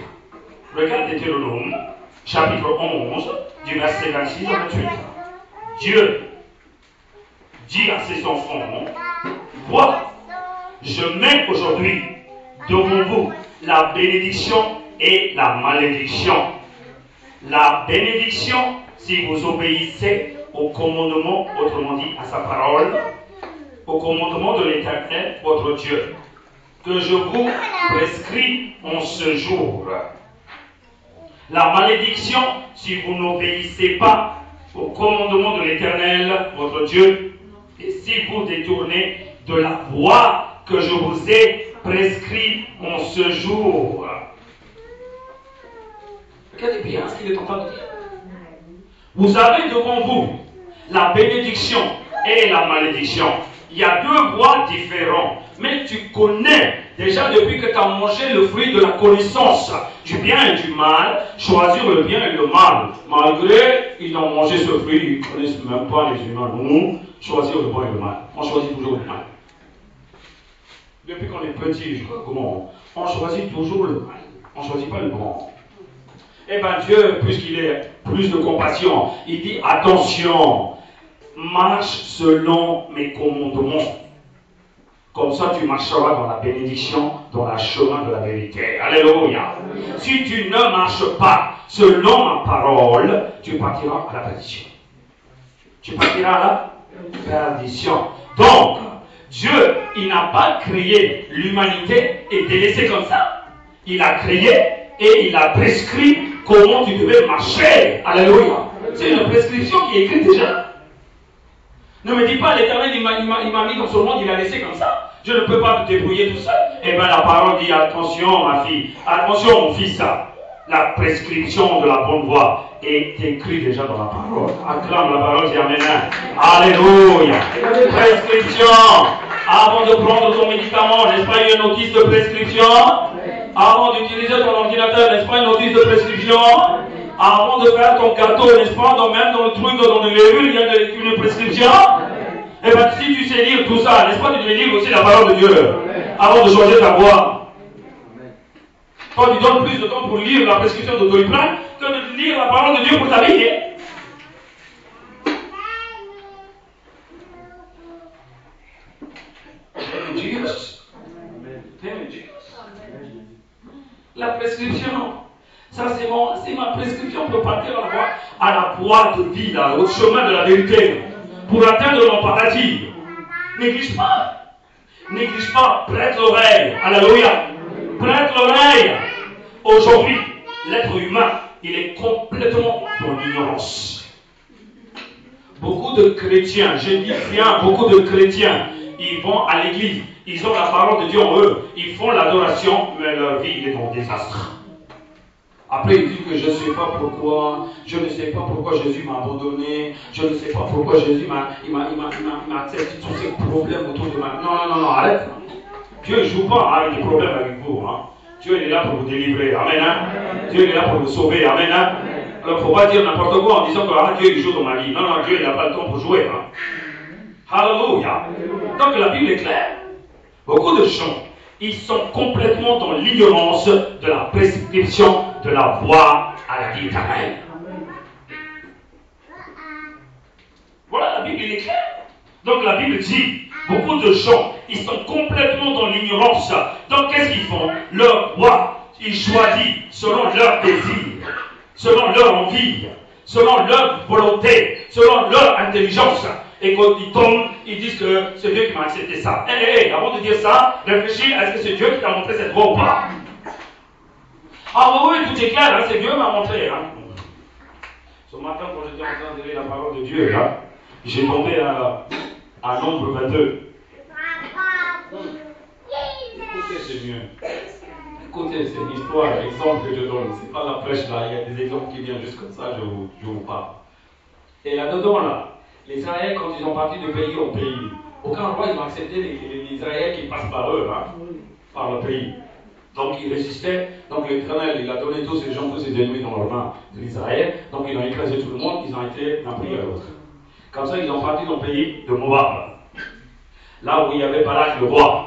Regardez Deutéronome, chapitre 11, du verset 26 à 28. Dieu dit à ses enfants, voilà, je mets aujourd'hui devant vous la bénédiction et la malédiction. La bénédiction, si vous obéissez au commandement, autrement dit à sa parole, au commandement de l'Éternel, votre Dieu, que je vous prescris en ce jour. La malédiction, si vous n'obéissez pas au commandement de l'Éternel, votre Dieu, et si vous détournez de la voie que je vous ai prescrit en ce jour. Regardez bien ce qu'il est en train de dire. Vous avez devant vous la bénédiction et la malédiction. Il y a deux voies différentes. Mais tu connais déjà depuis que tu as mangé le fruit de la connaissance du bien et du mal, choisir le bien et le mal. Malgré ils ont mangé ce fruit, ils ne connaissent même pas les humains. Nous, choisir le bon et le mal. On choisit toujours le mal. Depuis qu'on est petit, je crois comment on choisit toujours le mal. On ne choisit pas le bon. Eh bien Dieu, puisqu'il est plus de compassion, il dit attention, marche selon mes commandements. Comme ça, tu marcheras dans la bénédiction, dans le chemin de la vérité. Alléluia. Si tu ne marches pas selon ma parole, tu partiras à la perdition. Tu partiras à la perdition. Donc, Dieu, il n'a pas créé l'humanité et délaissé comme ça. Il a créé et il a prescrit comment tu devais marcher. Alléluia. C'est une prescription qui est écrite déjà. Ne me dis pas, l'Éternel, il m'a mis dans ce monde, il a laissé comme ça. Je ne peux pas me débrouiller tout seul. Eh bien, la parole dit, attention, ma fille, attention, mon fils, la prescription de la bonne voie est écrite déjà dans la parole. Acclame la parole, dis Amen. Alléluia. Prescription. Avant de prendre ton médicament, n'est-ce pas une notice de prescription? Avant d'utiliser ton ordinateur, n'est-ce pas une notice de prescription? Avant de faire ton gâteau, n'est-ce pas, même dans le truc, dans le levure, il y a une prescription. Et bien, si tu sais lire tout ça, n'est-ce pas, tu devais lire aussi la parole de Dieu avant de changer ta voix. Toi, tu donnes plus de temps pour lire la prescription de Doliprane que de lire la parole de Dieu pour ta vie. La prescription, ça c'est ma prescription pour partir à la voie de vie, là, au chemin de la vérité, pour atteindre mon paradis. Néglige pas. Néglige pas. Prête l'oreille. Alléluia. Prête l'oreille. Aujourd'hui, l'être humain, il est complètement dans l'ignorance. Beaucoup de chrétiens, je dis bien, beaucoup de chrétiens, ils vont à l'église, ils ont la parole de Dieu en eux, ils font l'adoration, mais leur vie, il est dans le désastre. Après, il dit que je ne sais pas pourquoi, Jésus m'a abandonné, je ne sais pas pourquoi Jésus m'a accepté tous ces problèmes autour de moi. Non, arrête. Dieu ne joue pas avec des problèmes avec vous. Hein. Dieu il est là pour vous délivrer. Amen. Hein. Dieu il est là pour vous sauver. Amen. Hein. Alors, il ne faut pas dire n'importe quoi en disant que Dieu il joue dans ma vie. Non, Dieu il n'a pas le temps pour jouer. Hein. Alléluia. Donc, la Bible est claire. Beaucoup de gens, ils sont complètement dans l'ignorance de la prescription de la voie à la vie éternelle. Voilà, la Bible est claire. Donc la Bible dit, beaucoup de gens, ils sont complètement dans l'ignorance. Donc qu'est-ce qu'ils font? Leur voie, ils choisissent selon leur désir, selon leur envie, selon leur volonté, selon leur intelligence. Et quand ils tombent, ils disent que c'est Dieu qui m'a accepté ça. Avant de dire ça, réfléchis, est-ce que c'est Dieu qui t'a montré cette voie ou pas? Ah oui, tout est clair, hein, c'est Dieu qui m'a montré. Hein. Ce matin, quand j'étais en train de lire la parole de Dieu, là, j'ai tombé à Nombre 22. Écoutez, c'est mieux. Écoutez, c'est une histoire, un exemple que je donne. C'est pas la prêche là, il y a des exemples qui viennent juste comme ça, je vous parle. Et là-dedans, là, les Israéliens, quand ils ont parti de pays en pays, aucun roi ils ont accepté les Israéliens qui passent par eux, hein, par le pays. Donc ils résistaient. Donc l'Éternel, il a donné tous ces gens, tous ses ennemis dans leurs mains de l'Israël. Donc ils ont écrasé tout le monde, ils ont été d'un pays à l'autre. Comme ça, ils ont parti dans le pays de Moab. Là où il y avait Balak le roi.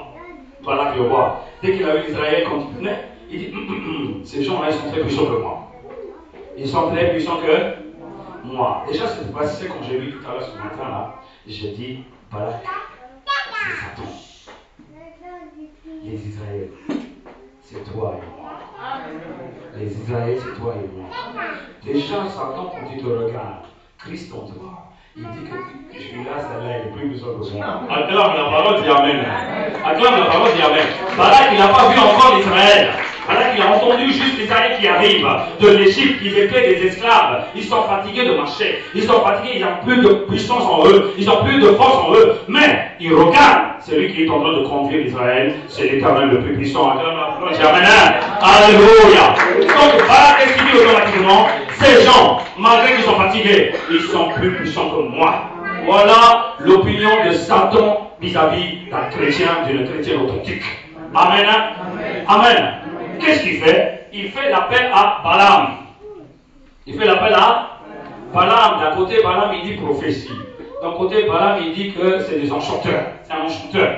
Dès qu'il a vu l'Israël quand il venait, il dit ces gens-là, ils sont très puissants que moi. Ils sont très puissants que moi. Déjà, c'est passé quand j'ai lu tout à l'heure ce matin-là. J'ai dit Balak, c'est Satan. Les Israéliens, c'est toi et moi. Les Israéliens, c'est toi et moi. Déjà, Satan, quand il te regarde, Christ en toi, il dit que celui-là, celle-là, il est plus puissant que moi. Acclame la parole, dis Amen. Acclame la parole, dis Amen. Balak, il n'a pas vu encore l'Israël. Balak, il a entendu juste les années qui arrivent de l'Égypte, ils étaient des esclaves. Ils sont fatigués de marcher. Ils sont fatigués, ils n'ont plus de puissance en eux. Ils n'ont plus de force en eux. Mais ils regardent celui qui est en train de conduire Israël. C'est l'Éternel le plus puissant. Amen. Alléluia. Donc, Balak, qu'est-ce qu'il dit automatiquement? Ces gens, malgré qu'ils sont fatigués, ils sont plus puissants que moi. Voilà l'opinion de Satan vis-à-vis d'un chrétien, d'une chrétienne authentique. Amen. Amen. Qu'est-ce qu'il fait? Il fait l'appel à Balaam. Il fait l'appel à Balaam. D'un côté, Balaam, il dit prophétie. D'un côté, Balaam, il dit que c'est des enchanteurs. C'est un enchanteur.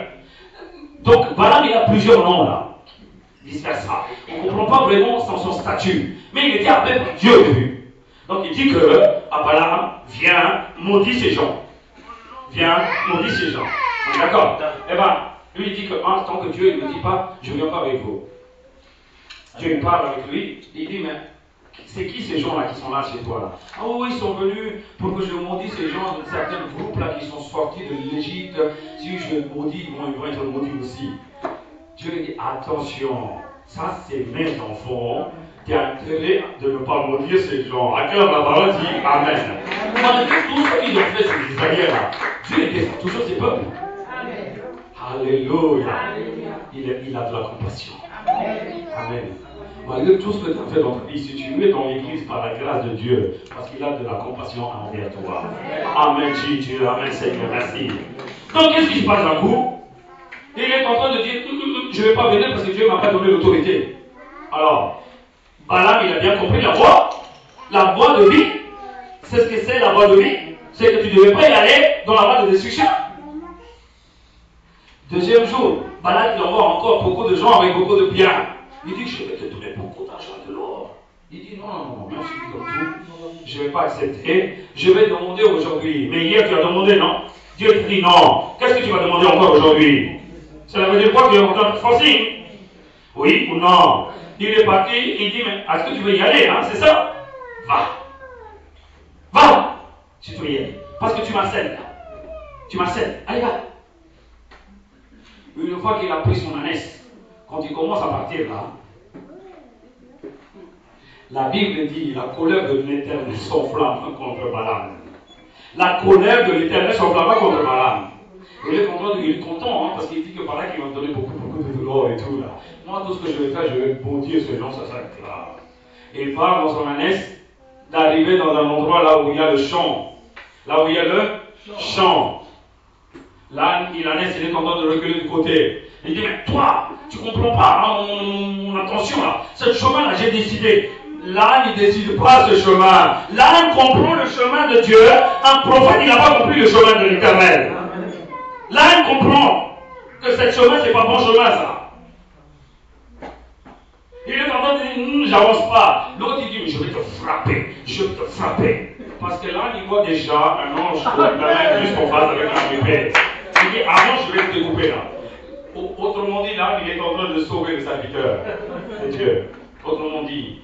Donc, Balaam, il a plusieurs noms là. Vice-versa. On ne comprend pas vraiment son statut. Mais il était appelé par Dieu au début. Donc, il dit que à Balaam, viens, maudis ces gens. Viens, maudis ces gens. D'accord? Eh bien, lui, il dit que tant que Dieu ne me dit pas, je ne viens pas avec vous. Dieu parle avec lui, il dit, mais c'est qui ces gens-là qui sont là chez toi là? Ah oui, ils sont venus pour que je maudisse ces gens de certains groupes là qui sont sortis de l'Égypte. Si je les maudis, ils vont être maudits aussi. Dieu lui dit, attention, ça c'est mes enfants. Tu as intérêt de ne pas maudire ces gens. À cœur, la parole dit Amen. Malgré tout ce qu'ils ont fait, ces Israéliens-là, Dieu défend toujours ses peuples. Alléluia. Il a de la compassion. Amen. Malgré tout ce que tu as fait dans ta vie, si tu es dans l'église par la grâce de Dieu, parce qu'il a de la compassion envers toi. Amen, Jésus. Amen, Seigneur. Merci. Donc, qu'est-ce qui se passe d'un coup? Il est en train de dire je ne vais pas venir parce que Dieu ne m'a pas donné l'autorité. Alors, Balaam, il a bien compris la voie de vie. C'est ce que c'est la voie de vie. C'est que tu ne devais pas y aller dans la voie de destruction. Deuxième jour, Balaam, il envoie encore beaucoup de gens avec beaucoup de biens. Il dit, je vais te donner beaucoup d'argent et de l'or. Il dit, non, merci comme tout. Je ne vais pas accepter. Je vais demander aujourd'hui. Mais hier, tu as demandé, non? Dieu te dit, non. Qu'est-ce que tu vas demander encore aujourd'hui? Cela veut dire quoi? Tu es en train de forcer? Oui ou non? Il est parti, il dit, mais est-ce que tu veux y aller, hein? C'est ça? Va. Va, si tu veux y aller. Parce que tu m'harcèles. Tu m'harcèles. Allez, va. Une fois qu'il a pris son ânesse, quand il commence à partir là, la Bible dit, la colère de l'Éternel s'enflamme contre Balaam. La colère de l'Éternel s'enflamme contre Balaam. Il est content, hein, parce qu'il dit que par là, qu'il va me donner beaucoup de l'or et tout là. Moi, tout ce que je vais faire, je vais maudire ce genre, ça s'arrête là. Et il part dans son ânesse d'arriver dans un endroit là où il y a le champ. Là où il y a le champ. Là, l'ânesse, il est en train de reculer du côté. Il dit, mais toi, tu ne comprends pas hein, mon attention là. Ce chemin là, j'ai décidé. L'âne, il ne décide pas ce chemin. L'âne comprend le chemin de Dieu. Un prophète, il n'a pas compris le chemin de l'Éternel. L'âne comprend que ce chemin, c'est pas bon chemin, ça. Il est en train de dire, j'avance pas. L'autre, il dit, mais je vais te frapper. Je vais te frapper. Parce que l'âne, il voit déjà un ange juste en face avec un épée. Il dit, avant, je vais te découper là. Autrement dit, l'âne, il est en train de sauver le serviteur de Dieu. Autrement dit,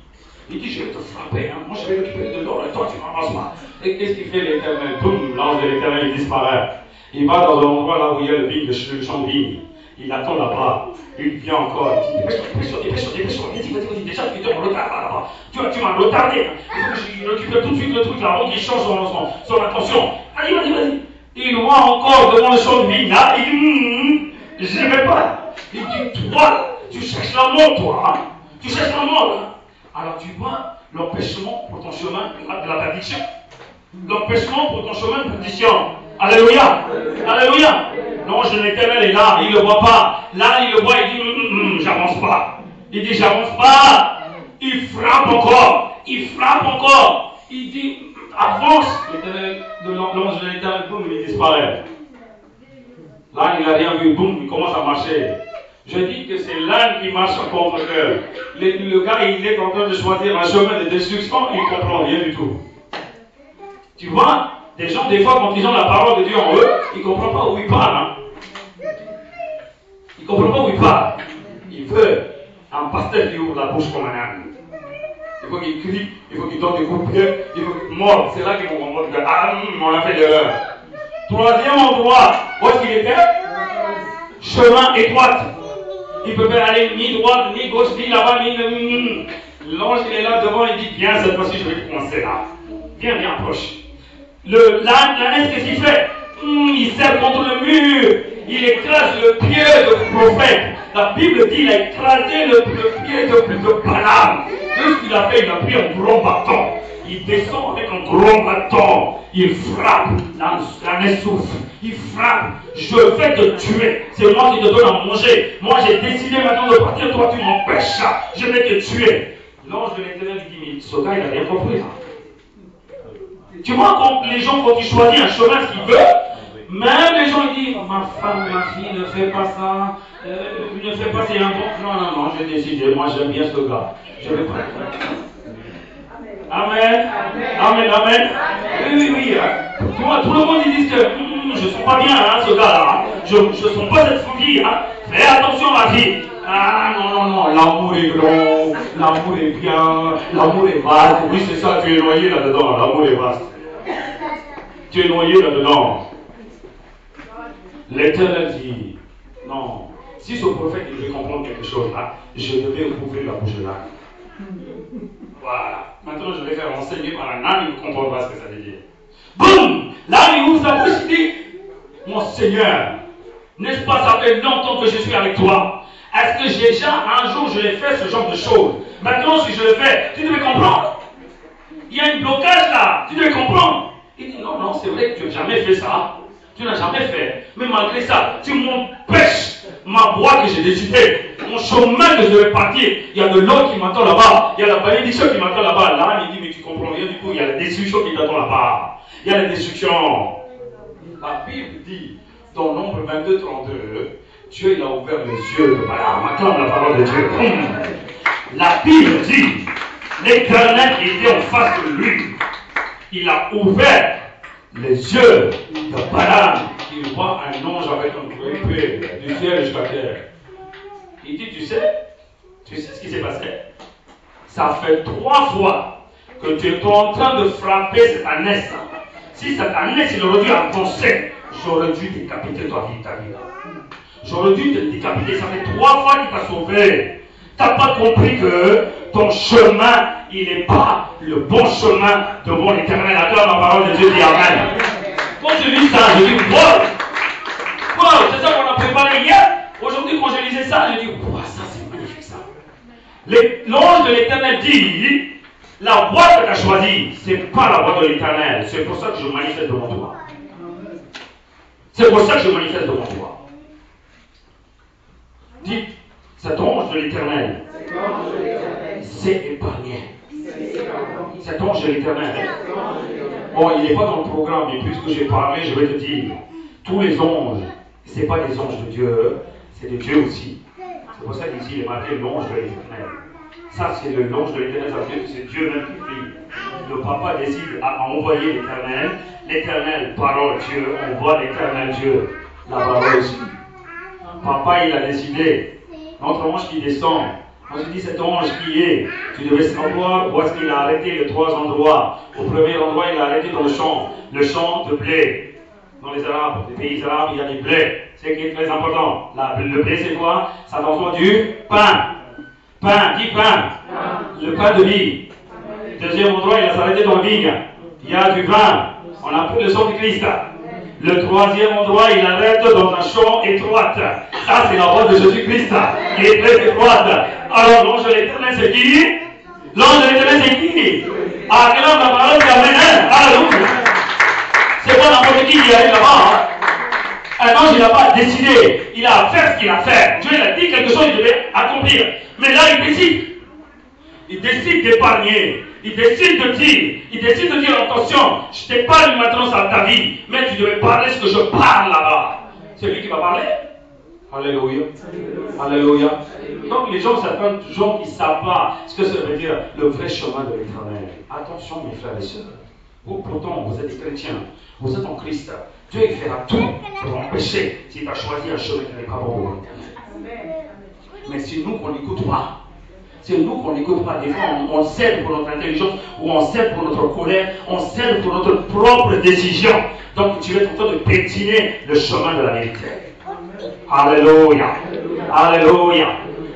il dit, je vais te frapper, hein. Moi je vais récupérer de l'or et toi tu ne m'avances pas. Et qu'est-ce qu'il fait l'Éternel? Boum, l'ange de l'Éternel il disparaît. Il va dans un endroit là où il y a le champ de vigne. Il attend là-bas. Il vient encore. Il dit, dépêche-toi. Il dit, déjà tu es en retard là-bas. Tu m'as retardé. Il faut que je récupère tout de suite le truc là avant qu'il change son attention. Allez, vas-y. Il voit encore devant le champ de vigne là. Il dit, je ne vais pas. Il dit, toi, tu cherches la mort, toi. Hein? Tu cherches la mort là. Alors tu vois l'empêchement pour ton chemin de la perdition. L'empêchement pour ton chemin de perdition. Alléluia. Alléluia. L'ange de l'Éternel est là, il ne le voit pas. Là, il le voit, il dit, j'avance pas. Il dit, j'avance pas. Il frappe encore. Il frappe encore. Il dit, avance. L'ange de l'Éternel, boum, il disparaît. Là, il n'a rien vu, boum, il commence à marcher. Je dis que c'est l'âne qui marche en contre-cœur. Le gars, il est en train de choisir un chemin de destruction, il ne comprend rien du tout. Tu vois, des gens, des fois, quand ils ont la parole de Dieu en eux, ils ne comprennent pas où ils parlent. Hein. Ils ne comprennent pas où ils parlent. Il veut un pasteur qui ouvre la bouche comme un âne. Il faut qu'il crie, il faut qu'il donne des coups de pied, il faut qu'il morde. C'est là qu'ils vont comprendre que, on a fait l'erreur. Troisième endroit, où est-ce qu'il était? Chemin étroit. Il ne peut pas aller ni droite, ni gauche, ni là-bas, ni... L'ange, il est là devant, il dit, viens, cette fois-ci, je vais te commencer là. Viens, viens, approche. L'ânesse, qu'est-ce qu'il fait? Il serre contre le mur. Il écrase le pied de prophète. La Bible dit qu'il a écrasé le pied de Balaam. Qu'est-ce qu'il a fait? Il a pris un gros bâton. Il descend avec un gros bâton. Il frappe. L'ânesse souffre. Il frappe. Je vais te tuer. C'est moi qui te donne à manger. Moi, j'ai décidé maintenant de partir. Toi, tu m'empêches. Je vais te tuer. L'ange de l'Éternel dit, mais ce gars, il n'a rien compris. Tu vois, quand les gens, quand ils choisissent un chemin, ce qu'ils veulent, même les gens, ils disent, ma femme, ma fille, ne fais pas ça, ne fais pas, c'est un bon. Non, j'ai décidé, moi j'aime bien ce gars. Je vais pas. Amen. Oui. Tu vois, tout le monde, ils disent que je ne sens pas bien, ce gars-là. Je ne sens pas cette fille. Fais attention, ma fille. Ah non, l'amour est grand, l'amour est bien, l'amour est vaste. Oui, c'est ça, tu es noyé là-dedans, l'amour est vaste. Tu es noyé là-dedans. L'Éternel dit, non, si ce prophète devait comprendre quelque chose là, je devais ouvrir la bouche de l'âne. Voilà. Maintenant, je vais faire enseigner par un âne, il ne comprend pas ce que ça veut dire. Boum! L'âne, il ouvre sa bouche, il dit, mon Seigneur, n'est-ce pas, ça fait longtemps que je suis avec toi. Est-ce que déjà un jour je l'ai fait ce genre de choses? Maintenant, si je le fais, tu devais comprendre. Il y a un blocage là, tu devais comprendre. Il dit non, c'est vrai que tu n'as jamais fait ça. Tu n'as jamais fait. Mais malgré ça, tu m'empêches ma voie que j'ai décidée, mon chemin que je devais partir. Il y a de l'eau qui m'attend là-bas. Il y a la bénédiction qui m'attend là-bas. Là, il dit mais tu comprends rien du tout. Il y a la destruction qui t'attend là-bas. Il y a la destruction. La Bible dit dans Nombre 22, 32. Dieu il a ouvert les yeux de Balaam. Acclame la parole de Dieu. La Bible dit, l'Éternel était en face de lui. Il a ouvert les yeux de Balaam. Il voit un ange avec un gros épée du ciel jusqu'à terre. Il dit, tu sais ce qui s'est passé? Ça fait 3 fois que tu es en train de frapper cette ânesse. Si cette ânesse il aurait dû avancer, j'aurais dû décapiter ta vie. J'aurais dû te décapiter. Ça fait 3 fois qu'il t'a sauvé. Tu n'as pas compris que ton chemin, il n'est pas le bon chemin devant l'Éternel. Attends, la parole de Dieu dit Amen. Quand je lis ça, je dis wow, c'est ça qu'on a préparé hier. Aujourd'hui, quand je lisais ça, je dis wow, ça c'est magnifique ça. L'ange de l'Éternel dit, la voie que tu as choisie, ce n'est pas la voie de l'Éternel. C'est pour ça que je manifeste devant toi. C'est pour ça que je manifeste devant toi. Dites, cet ange de l'Éternel s'est épargné. Cet ange de l'Éternel. Bon, il n'est pas dans le programme, mais puisque j'ai parlé, je vais te dire, tous les anges, ce n'est pas des anges de Dieu, c'est de Dieu aussi. C'est pour ça qu'ici, il est marqué l'ange de l'Éternel. Ça, c'est l'ange de l'Éternel, ça veut dire que c'est Dieu même qui prie. Le papa décide à envoyer l'Éternel. L'Éternel, parole Dieu, envoie l'Éternel Dieu. La parole aussi. Papa, il a décidé. Notre ange qui descend. Moi, je dis cet ange qui est. Tu devais savoir où est-ce qu'il a arrêté les 3 endroits. Au premier endroit, il a arrêté dans le champ de blé. Dans les Arabes, les pays arabes, il y a des blés. C'est ce qui est très important. Le blé, c'est quoi? Ça transforme du pain. Pain, dis pain. Le pain de vie. Deuxième endroit, il a s'arrêté dans la vigne. Il y a du vin. On a pris le sang du Christ. Le 3e endroit, il arrête dans un champ étroit. Ça, c'est la voie de Jésus-Christ, qui est très étroite. Alors, l'ange de l'Éternel, c'est qui? L'ange de l'Éternel, c'est qui? Ah, quel homme, la parole, c'est Amen. Alléluia. C'est pas n'importe qui arrive là-bas. Un ange, il n'a pas décidé. Il a à faire ce qu'il a à faire. Dieu, il a dit quelque chose, il devait accomplir. Mais là, il décide. Il décide d'épargner. Il décide de dire, attention, je t'épargne maintenant à ta vie, mais tu devais parler ce que je parle là-bas. C'est lui qui va parler. Alléluia. Alléluia. Donc les gens, certains gens qui ne savent pas ce que ça veut dire le vrai chemin de l'Éternel. Attention mes frères et sœurs. Vous pourtant, vous êtes des chrétiens. Vous êtes en Christ. Dieu il fera tout pour empêcher si tu as choisi un chemin qui n'est pas bon pour l'Éternel. Mais si nous, on n'écoute pas, c'est nous qu'on n'écoute pas. Des fois, on cède pour notre intelligence, ou on cède pour notre colère, on cède pour notre propre décision. Donc, tu es en train de pétiner le chemin de la vérité. Alléluia. Alléluia.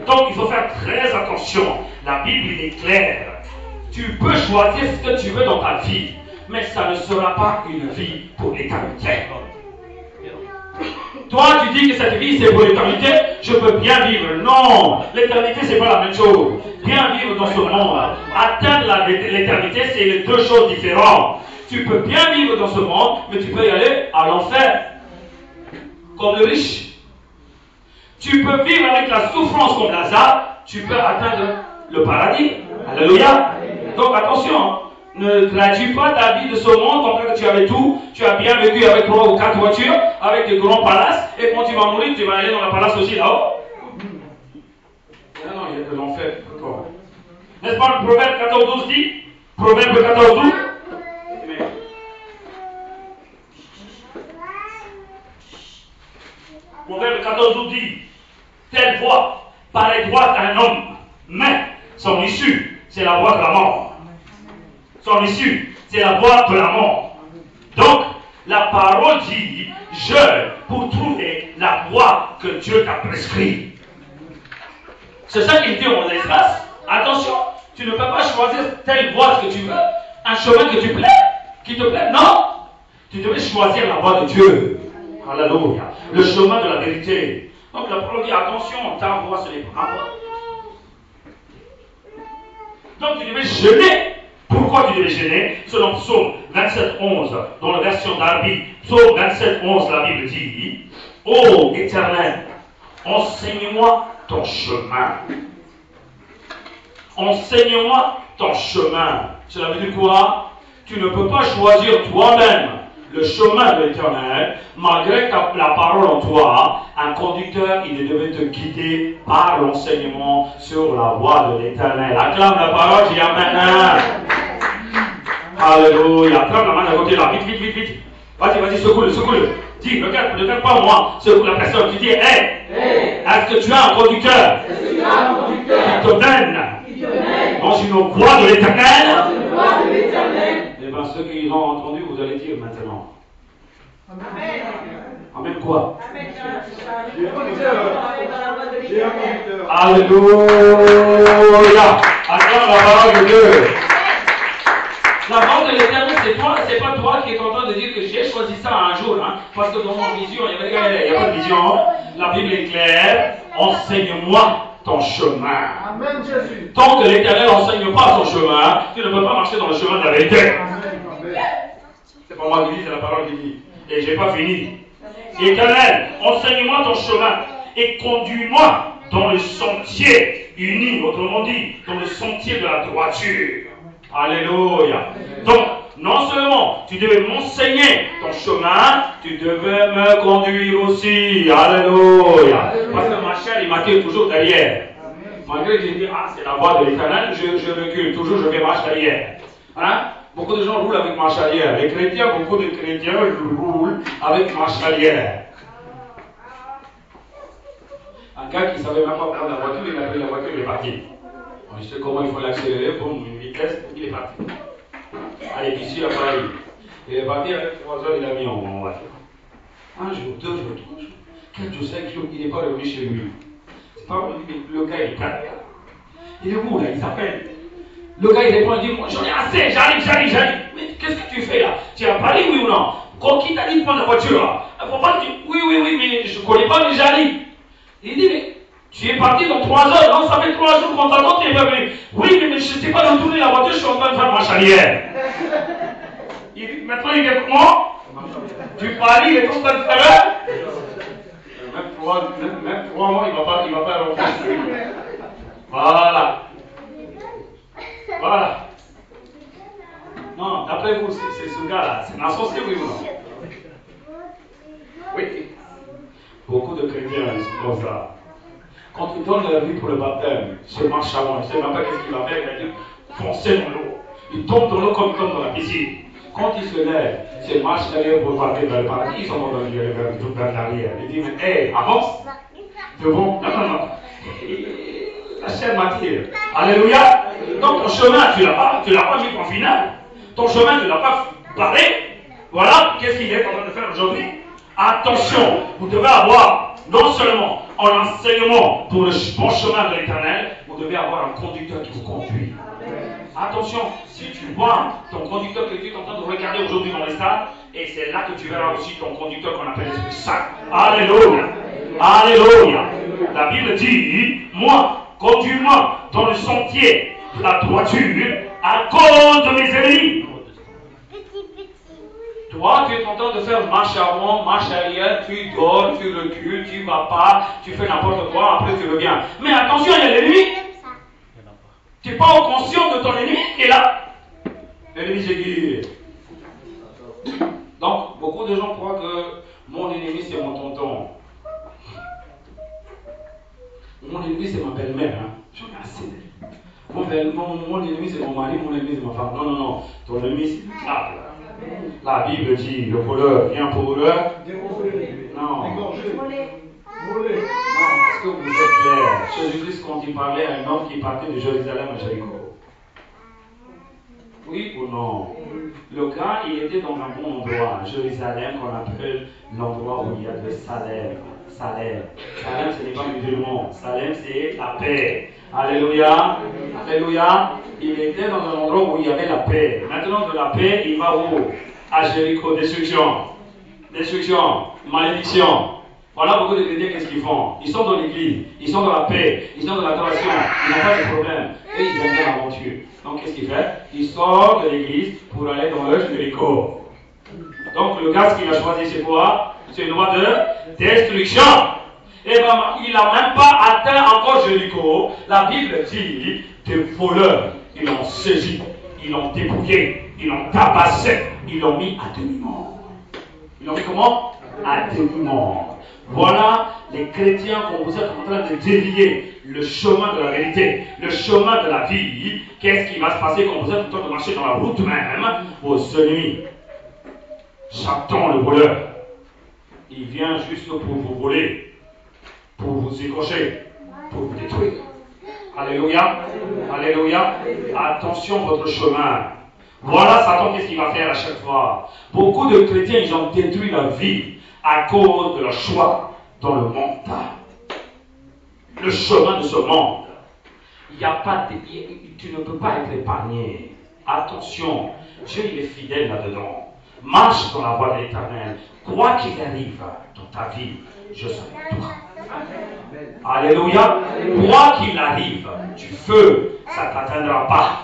Donc il faut faire très attention. La Bible est claire. Tu peux choisir ce que tu veux dans ta vie, mais ça ne sera pas une vie pour l'éternité. Toi, tu dis que cette vie c'est pour l'éternité, je peux bien vivre. Non, l'éternité c'est pas la même chose. Bien vivre dans ce monde, atteindre l'éternité, c'est les deux choses différentes. Tu peux bien vivre dans ce monde, mais tu peux y aller à l'enfer, comme le riche. Tu peux vivre avec la souffrance comme Lazare, tu peux atteindre le paradis. Alléluia. Donc attention, ne traduis pas ta vie de ce monde comme que tu avais tout, tu as bien vécu avec 3 ou 4 voitures, avec des grands palaces, et quand tu vas mourir, tu vas aller dans la palace aussi là-haut. Non, il y a de l'enfer. N'est-ce pas le Proverbe 14-12 dit? Proverbe 14-12. Proverbe 14-12 dit, telle voie paraît droite à un homme, mais son issue, c'est la voie de la mort. Son issue, c'est la voie de la mort. Donc, la parole dit, jeûne pour trouver la voie que Dieu t'a prescrite. C'est ça qu'il dit aux Esdras. Attention, tu ne peux pas choisir telle voie que tu veux, un chemin que tu plais, qui te plaît. Non, tu devais choisir la voie de Dieu. Alléluia. Le chemin de la vérité. Donc la parole dit, attention, ta voie ce n'est pas ma voie. Donc tu devais jeûner. Pourquoi tu devais jeûner? Selon Psaume 27-11, dans la version d'Arbi, Psaume 27-11, la Bible dit, ô Éternel, enseigne-moi ton chemin. Enseigne-moi ton chemin. Cela veut dire quoi? Tu ne peux pas choisir toi-même le chemin de l'Éternel, malgré que la parole en toi, un conducteur, il devait te guider par l'enseignement sur la voie de l'Éternel. Acclame la parole, dis Amen. Alléluia. Acclame la main à côté là, vite, vite, vite, vite. Vas-y, secoue-le, secoue-le. Dis, regarde pas moi, secoue la personne. Tu dis, est-ce que tu as un conducteur qui te mène dans une voie de l'Éternel? Eh bien, ceux qui ont entendu, vous allez dire maintenant. Amen. Amen quoi? Alléluia. Acclame la parole de Dieu. La parole de l'Éternel, c'est pas toi qui es en train de dire que j'ai choisi ça un jour, hein, parce que dans mon vision, il n'y a pas de vision. La Bible est claire. Enseigne-moi ton chemin. Amen, Jésus. Tant que l'Éternel n'enseigne pas ton chemin, tu ne peux pas marcher dans le chemin de la vérité. C'est pas moi qui dis, c'est la parole qui dit. Et je n'ai pas fini. Éternel, enseigne-moi ton chemin et conduis-moi dans le sentier uni, autrement dit, dans le sentier de la droiture. Alléluia. Donc, non seulement tu devais m'enseigner ton chemin, tu devais me conduire aussi. Alléluia. Parce que ma chair, il m'attire toujours derrière. Malgré que j'ai dit, c'est la voie de l'Éternel, je recule. Toujours, je fais marche arrière. Hein? Beaucoup de gens roulent avec marche arrière. Les chrétiens, beaucoup de chrétiens roulent avec marche arrière. Un gars qui ne savait même pas prendre la voiture, il a pris la voiture, il est parti. Je sais comment il faut l'accélérer pour une vitesse, il est parti. Allez, d'ici à Paris. Il est parti avec 3 heures, il a mis en voiture. Un jour, 2 jours, 3 jours, 4 jours, 5 jours, il n'est pas revenu chez lui. C'est pas revenu, mais le gars, il est prêt. Il est où là? Il s'appelle. Le gars, il répond, il dit, moi, j'en ai assez, j'arrive. Mais qu'est-ce que tu fais là? Tu es à Paris, oui ou non? Qui t'a dit de prendre la voiture là? Pourquoi tu... Oui, mais je ne connais pas, mais j'arrive. Il dit, mais tu es parti dans 3 heures, non? Ça fait 3 jours qu'on t'attend, tu n'es pas venu. Oui, mais je ne sais pas retourner la voiture, je suis en train de faire marche arrière. Maintenant, il dit comment? Tu paries, il est en train de faire. Même 3 mois, il ne va pas rentrer. Voilà. Non, d'après vous, c'est ce gars-là. C'est insensé, oui ou non? Oui. Beaucoup de chrétiens, ils sont comme ça. Quand ils donnent leur vie pour le baptême, ce marche avant, il ne sait même pas qu'est-ce qu'il va faire, il va dire foncer dans l'eau. Il tombe dans l'eau comme dans la piscine. Quand il se lève, c'est marche derrière pour partir vers le paradis, ils sont dans vers l'arrière. Il dit, mais avance. Devant. Non. La chair m'attire. Alléluia. Donc ton chemin, tu l'as pas mis en finale. Ton chemin, tu ne l'as pas parlé. Voilà, qu'est-ce qu'il est en train de faire aujourd'hui? Attention, vous devez avoir non seulement en enseignement pour le bon chemin de l'Éternel, vous devez avoir un conducteur qui vous conduit. Attention, si tu vois ton conducteur que tu es en train de regarder aujourd'hui dans les stades, et c'est là que tu verras aussi ton conducteur qu'on appelle l'Esprit Saint. Alléluia. Alléluia. La Bible dit, moi, conduis-moi dans le sentier de la droiture à cause de mes ennemis. Toi, tu es en train de faire marche avant, marche arrière, tu dors, tu recules, tu ne vas pas, tu fais n'importe quoi, après tu reviens. Mais attention, il y a l'ennemi. Tu n'es pas conscient de ton ennemi qui est là. L'ennemi, c'est qui? Donc, beaucoup de gens croient que mon ennemi, c'est mon tonton. Mon ennemi, c'est ma belle-mère. Hein. J'en ai assez. Mon ennemi, c'est mon mari, mon ennemi, c'est ma femme. Non, non, non. Ton ennemi, c'est le diable. La Bible dit, le voleur vient pour eux. Non. Non, est-ce que vous êtes clair? Jésus-Christ, quand il parlait à un homme qui partait de Jérusalem à Jéricho. Oui ou non? Le gars, il était dans un bon endroit. Jérusalem, qu'on appelle l'endroit où il y a de Salem. Salem, ce n'est pas musulman. Salem, c'est la paix. Alléluia. Alléluia. Il était dans un endroit où il y avait la paix. Maintenant, de la paix, il va où? À Jéricho. Destruction. Destruction. Malédiction. Voilà beaucoup de chrétiens, qu'est-ce qu'ils font? Ils sont dans l'église, ils sont dans la paix, ils sont dans l'adoration, ils n'ont pas de problème. Et ils aiment bien l'aventure. Donc, qu'est-ce qu'il fait? Il sort de l'église pour aller dans le Jéricho. Donc, le gars, ce qu'il a choisi, c'est quoi? C'est une voie de destruction. Et ben, il n'a même pas atteint encore Jéricho. La Bible dit, des voleurs, ils l'ont saisi, ils l'ont dépouillé, ils l'ont tabassé, ils l'ont mis à demi-mort. Ils l'ont mis comment? À demi-mort. Voilà les chrétiens quand vous êtes en train de dévier le chemin de la vérité, le chemin de la vie. Qu'est-ce qui va se passer quand vous êtes en train de marcher dans la route même? Vos ennemis. Satan, le voleur, il vient juste pour vous voler, pour vous écorcher, pour vous détruire. Alléluia. Alléluia. Attention votre chemin. Voilà Satan, qu'est-ce qu'il va faire à chaque fois? Beaucoup de chrétiens, ils ont détruit leur vie à cause de leur choix dans le monde. Le chemin de ce monde. Il n'y a pas de, tu ne peux pas être épargné. Attention, Dieu il est fidèle là-dedans. Marche dans la voie de l'Éternel. Quoi qu'il arrive dans ta vie, je serai avec toi. Alléluia. Quoi qu'il arrive, du feu, ça ne t'atteindra pas.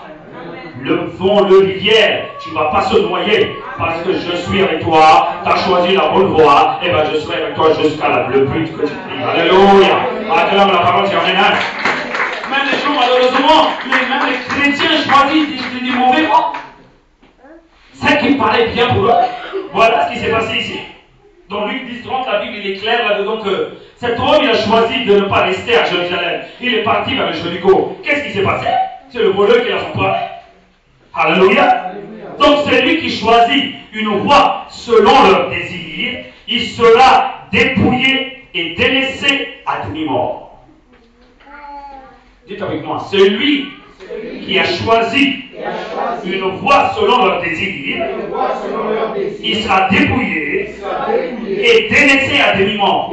Le vent, le rivière, tu ne vas pas se noyer parce que je suis avec toi, tu as choisi la bonne voie, et bien je serai avec toi jusqu'à le but que tu pries. Alléluia. Acclame la parole du Amen. Même les gens, malheureusement, même les chrétiens choisissent des mauvais voies. Ce qui paraît bien pour eux. Voilà ce qui s'est passé ici. Dans Luc 10:30, la Bible il est clair là-dedans que cet homme il a choisi de ne pas rester à Jérusalem. Il est parti vers le Jéricho. Qu'est-ce qui s'est passé? C'est le voleur qui a son pas. Alléluia. Donc c'est lui qui choisit une voie selon leur désir. Il sera dépouillé et délaissé à demi-mort. Dites avec moi, c'est lui qui a choisi une voie selon leur désir. Il sera dépouillé et délaissé à demi-mort.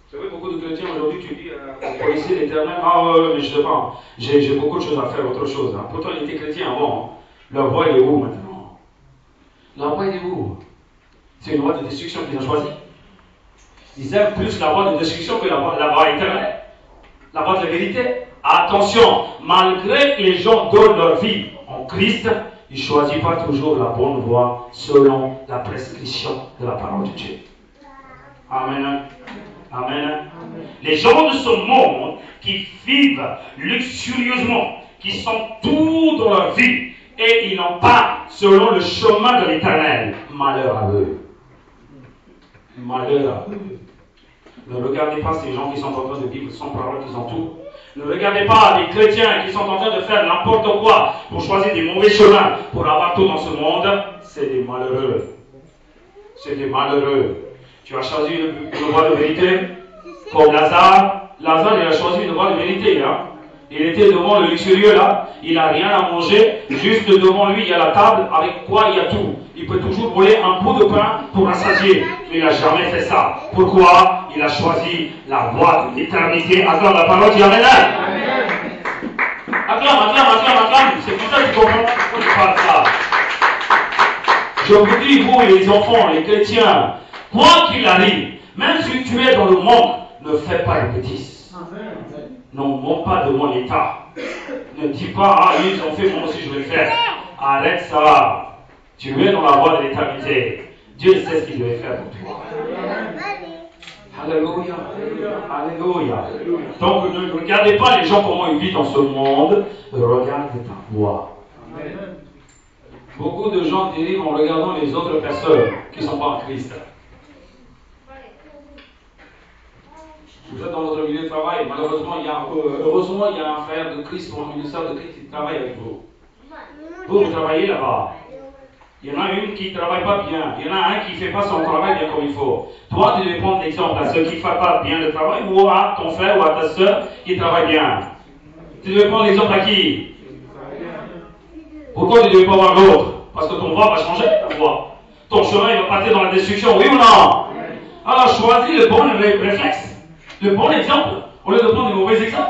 Vous savez, beaucoup de chrétiens aujourd'hui, tu dis, pour essayer l'Éternel, mais je ne sais pas, j'ai beaucoup de choses à faire, autre chose. Hein. Pourtant, ils étaient chrétiens avant. Hein. Leur voie, elle est où maintenant? Leur voie, elle est où? C'est une voie de destruction qu'ils ont choisie. Ils aiment plus la voie de destruction que la voie éternelle. La voie de la vérité. Attention, malgré que les gens donnent leur vie en Christ, ils ne choisissent pas toujours la bonne voie selon la prescription de la parole de Dieu. Amen. Amen. Les gens de ce monde qui vivent luxurieusement, qui sont tout dans leur vie, et ils n'ont pas selon le chemin de l'Éternel, malheur à eux. Malheur à eux. Ne regardez pas ces gens qui sont en train de vivre sans parole, qui sont tout. Ne regardez pas les chrétiens qui sont en train de faire n'importe quoi pour choisir des mauvais chemins pour avoir tout dans ce monde. C'est des malheureux. C'est des malheureux. Tu as choisi une voie de vérité comme Lazare. Lazare, il a choisi une voie de vérité. Hein? Il était devant le luxurieux là, il n'a rien à manger, juste devant lui il y a la table avec quoi il y a tout. Il peut toujours voler un bout de pain pour rassasier, mais il n'a jamais fait ça. Pourquoi? Il a choisi la voie de l'éternité. Acclame la parole, dis Amen. Acclame. C'est pour ça que tu comprends pourquoi je parle ça. Je vous dis, vous les enfants, les chrétiens, quoi qu'il arrive, même si tu es dans le monde, ne fais pas de bêtises. Ne monte pas devant l'État. Ne dis pas, ah, ils ont fait, moi aussi je vais le faire. Arrête ça. Tu es dans la voie de l'éternité. Dieu sait ce qu'il devait faire pour toi. Alléluia. Alléluia. Donc ne regardez pas les gens comment ils vivent dans ce monde. Regarde ta voie. Beaucoup de gens dérivent en regardant les autres personnes qui ne sont pas en Christ. Vous êtes dans votre milieu de travail, malheureusement, heureusement, il y a un frère de Christ ou une sœur de Christ qui travaille avec vous. Vous travaillez là-bas. Il y en a une qui ne travaille pas bien. Il y en a un qui ne fait pas son travail bien comme il faut. Toi, tu devais prendre l'exemple à ceux qui ne font pas bien le travail ou à ton frère ou à ta sœur qui travaille bien. Tu devais prendre l'exemple à qui? Pourquoi tu ne devais pas voir l'autre? Parce que ton voie va changer ta voie. Ton chemin il va partir dans la destruction, oui ou non? Alors choisis le bon réflexe. Le bon exemple, au lieu de prendre de mauvais exemples.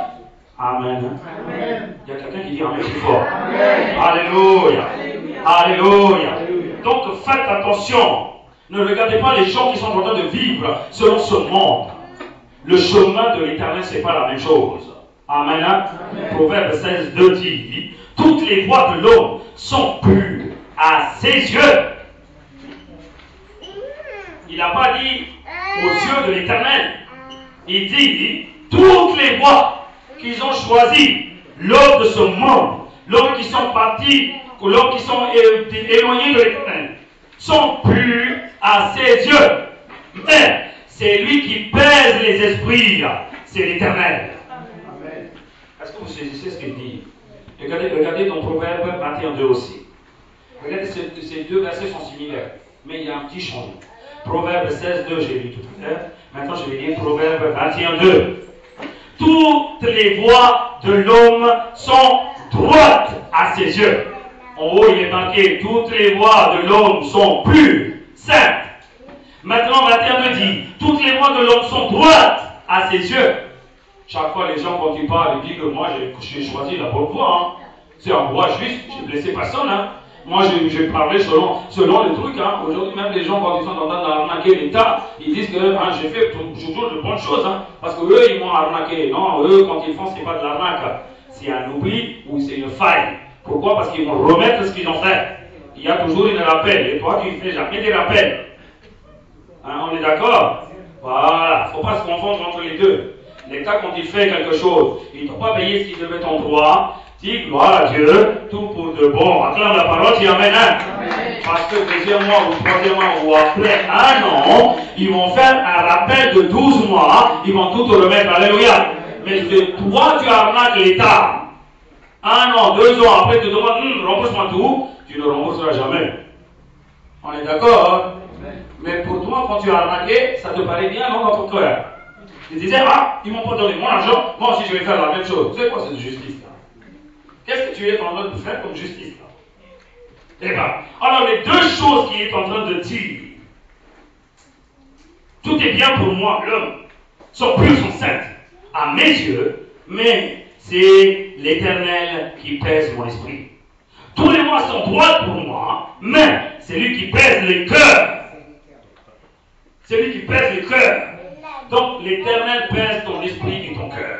Amen. Amen. Il y a quelqu'un qui dit Amen plus fort. Amen. Alléluia. Alléluia. Donc faites attention. Ne regardez pas les gens qui sont en train de vivre selon ce monde. Le chemin de l'éternel, ce n'est pas la même chose. Amen. Amen. Proverbe 16:2 dit toutes les voies de l'homme sont pures à ses yeux. Il n'a pas dit aux yeux de l'éternel. Il dit toutes les voies qu'ils ont choisies, l'homme de ce monde, l'homme qui sont partis, ou l'homme qui sont éloignés de l'éternel, sont purs à ses yeux. Mais c'est lui qui pèse les esprits, c'est l'éternel. Est-ce que vous saisissez ce qu'il dit? Regardez dans Proverbe 21:2 aussi. Regardez, ces deux versets sont similaires, mais il y a un petit changement. Proverbe 16:2, j'ai lu tout à l'heure. Maintenant, je vais lire Proverbe 21:2. Toutes les voies de l'homme sont droites à ses yeux. En haut, il est marqué toutes les voies de l'homme sont pures, saintes. Maintenant, 21:2 dit toutes les voies de l'homme sont droites à ses yeux. Chaque fois, les gens, quand ils parlent, ils disent que moi, j'ai choisi la bonne voie. Hein. C'est un voie juste, j'ai blessé personne. Hein. Moi, j'ai parlé selon le truc. Hein. Aujourd'hui, même les gens, quand ils sont en train d'arnaquer l'État, ils disent que j'ai fait toujours de bonnes choses. Hein, parce qu'eux, ils m'ont arnaqué. Non, eux, quand ils font, ce n'est pas de l'arnaque. C'est un oubli ou c'est une faille. Pourquoi? Parce qu'ils vont remettre ce qu'ils ont fait. Il y a toujours une rappel. Et toi, tu ne fais jamais des rappels. Hein, on est d'accord? Voilà. Il ne faut pas se confondre entre les deux. L'État, quand il fait quelque chose, il ne doit pas payer ce qu'il devait en droit. Dis gloire à Dieu, tout pour de bon. Acclame la parole, dis Amen. Parce que deuxième mois ou troisième mois ou après un an, ils vont faire un rappel de 12 mois, ils vont tout te remettre. Alléluia. Mais toi, tu arnaques l'État. Un an, 2 ans, après tu te demandes, rembourse-moi tout, tu ne rembourseras jamais. On est d'accord? Hein? Mais pour toi, quand tu as arnaqué, ça te paraît bien, non, dans ton cœur? Tu disais, ah, ils m'ont pas donné mon argent, moi aussi je vais faire la même chose. C'est quoi cette justice là? Qu'est-ce que tu es en train de faire comme justice là? Eh bien, alors les deux choses qu'il est en train de dire, tout est bien pour moi, l'homme, sont purs, sont saintes, à mes yeux, mais c'est l'Éternel qui pèse mon esprit. Tous les mois sont droits pour moi, mais c'est lui qui pèse les cœurs. C'est lui qui pèse les cœurs. Donc l'Éternel pèse ton esprit et ton cœur.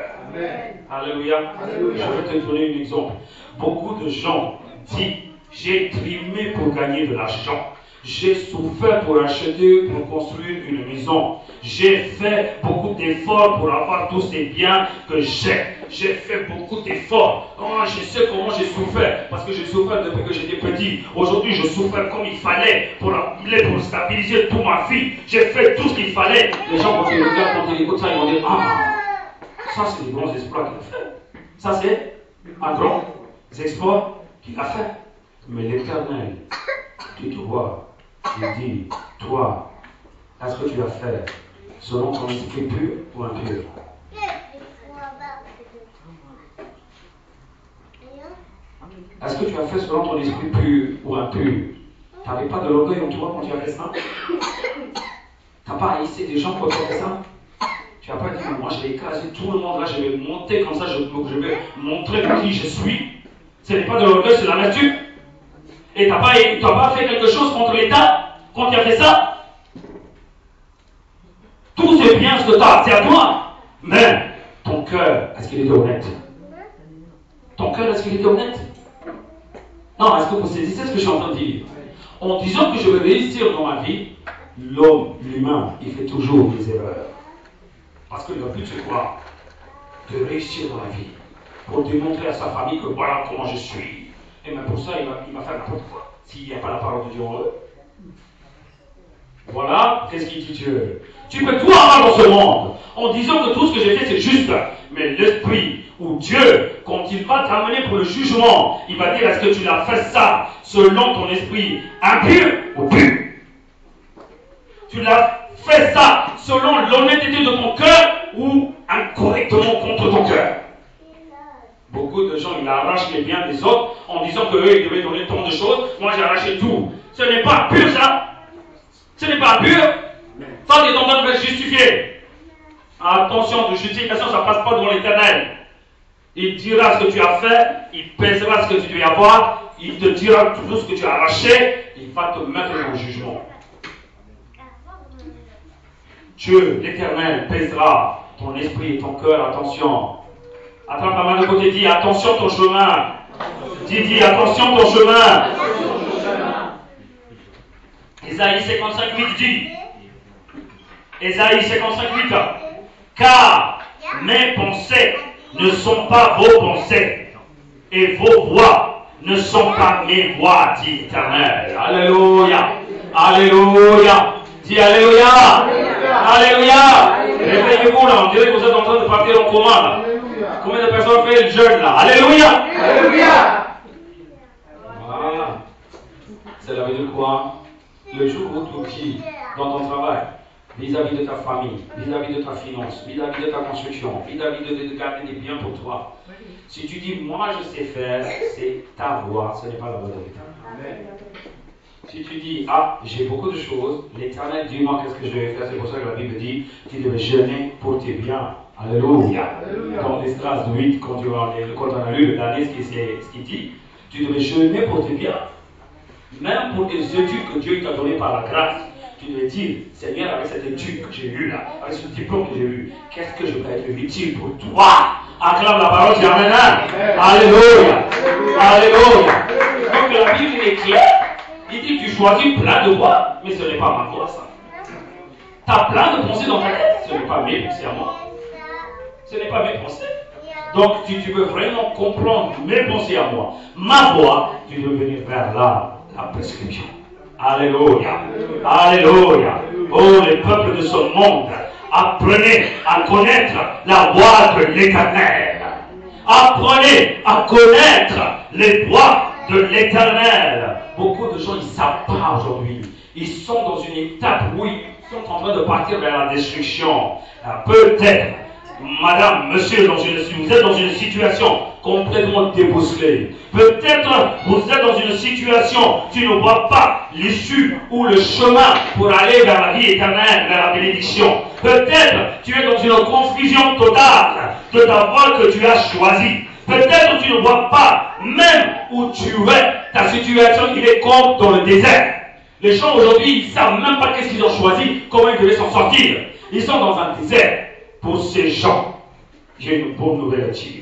Alléluia. Je vais te donner un exemple. Beaucoup de gens disent, j'ai trimé pour gagner de l'argent. J'ai souffert pour acheter, pour construire une maison. J'ai fait beaucoup d'efforts pour avoir tous ces biens que j'ai. J'ai fait beaucoup d'efforts. Oh, je sais comment j'ai souffert. Parce que j'ai souffert depuis que j'étais petit. Aujourd'hui, je souffre comme il fallait pour stabiliser toute ma vie. J'ai fait tout ce qu'il fallait. Les gens, quand ils regardent, quand ils écoutent ça, ils vont dire, ah, ça c'est des grands exploits qu'il a fait. Ça c'est un grand exploit qu'il a fait. Mais l'Éternel, tu te vois, il dit, toi, est-ce que tu as fait selon ton esprit pur ou impur? Est-ce que tu as fait selon ton esprit pur ou impur? Tu n'avais pas de l'orgueil en toi quand tu as fait ça? Tu n'as pas haïssé des gens quand tu as fait ça? Tu n'as pas dit, moi je vais écraser tout le monde là, je vais monter comme ça, je vais montrer qui je suis. Ce n'est pas de l'orgueil, c'est la nature. Et tu n'as pas fait quelque chose contre l'État quand tu as fait ça? Tout c'est bien ce que tu as, c'est à toi. Mais ton cœur, est-ce qu'il est honnête? Ton cœur, est-ce qu'il est honnête? Non, est-ce que vous saisissez ce que je suis en train de dire? En disant que je vais réussir dans ma vie, l'homme, l'humain, il fait toujours des erreurs. Parce que le but c'est quoi? De réussir dans la vie. Pour démontrer à sa famille que voilà comment je suis. Et même pour ça, il va faire n'importe quoi. S'il n'y a pas la parole de Dieu en eux. Voilà, qu'est-ce qu'il dit Dieu? Tu peux tout avoir dans ce monde en disant que tout ce que j'ai fait c'est juste. Mais l'esprit ou Dieu, quand il va t'amener pour le jugement, il va dire est-ce que tu l'as fait ça selon ton esprit impur ou pur? Tu l'as fait ça selon l'honnêteté de ton cœur ou incorrectement contre ton cœur? Beaucoup de gens, ils arrachent les biens des autres en disant qu'eux, ils devaient donner tant de choses. Moi, j'ai arraché tout. Ce n'est pas pur, ça. Ce n'est pas pur. Ça, tu es en train de me justifier. Attention, de justification, ça ne passe pas devant l'Éternel. Il dira ce que tu as fait, il pèsera ce que tu dois avoir, il te dira tout ce que tu as arraché, il va te mettre en jugement. Dieu, l'Éternel, pèsera ton esprit et ton cœur, attention. Attrape la main de côté, dis attention ton chemin. Dis attention ton chemin. Ésaïe 55:8 dit. Ésaïe 55:8. Car mes pensées ne sont pas vos pensées, et vos voix ne sont pas mes voix, dit l'Éternel. Alléluia. Alléluia. Dis Alléluia. Alléluia. Réveillez-vous là, on dirait que vous êtes en train de partir en coma là. Combien de personnes font le jeûne là? Alléluia. Alléluia. Voilà. Cela veut dire quoi? Le jour où tu dis dans ton travail, vis-à-vis de ta famille, vis-à-vis de ta finance, vis-à-vis de ta construction, vis-à-vis de garder des biens pour toi, si tu dis moi je sais faire, c'est ta voix, ce n'est pas la voix de l'Éternel. Si tu dis, ah, j'ai beaucoup de choses, l'Éternel dit, moi, qu'est-ce que je vais faire? C'est pour ça que la Bible dit, tu devais jeûner pour tes biens. Alléluia. Dans l'Esdras 8, quand on a lu la liste, ce qu'il dit, tu devais jeûner pour tes biens. Même pour des études que Dieu t'a données par la grâce, tu devais dire, Seigneur, avec cette étude que j'ai eue là, avec ce diplôme que j'ai eu, qu'est-ce que je peux être utile pour toi? Acclame la parole, dis Amen. Alléluia. Alléluia. Donc la Bible est claire. Il dit, tu choisis plein de voix, mais ce n'est pas ma voix, ça. Tu as plein de pensées dans ta tête, ce n'est pas mes pensées à moi. Ce n'est pas mes pensées. Donc, si tu veux vraiment comprendre mes pensées à moi, ma voix, tu dois venir vers la prescription. Alléluia. Alléluia. Oh, les peuples de ce monde, apprenez à connaître la voix de l'Éternel. Apprenez à connaître les voix de l'Éternel. Beaucoup de gens, ils ne savent pas aujourd'hui. Ils sont dans une étape où ils sont en train de partir vers la destruction. Peut-être, madame, monsieur, vous êtes dans une situation complètement déboussolée. Peut-être vous êtes dans une situation, tu ne vois pas l'issue ou le chemin pour aller vers la vie éternelle, vers la bénédiction. Peut-être tu es dans une confusion totale de ta voie que tu as choisie. Peut-être tu ne vois pas, même où tu es, ta situation, il est comme dans le désert. Les gens aujourd'hui, ils ne savent même pas qu'est-ce qu'ils ont choisi, comment ils devaient s'en sortir. Ils sont dans un désert. Pour ces gens, j'ai une bonne nouvelle à dire.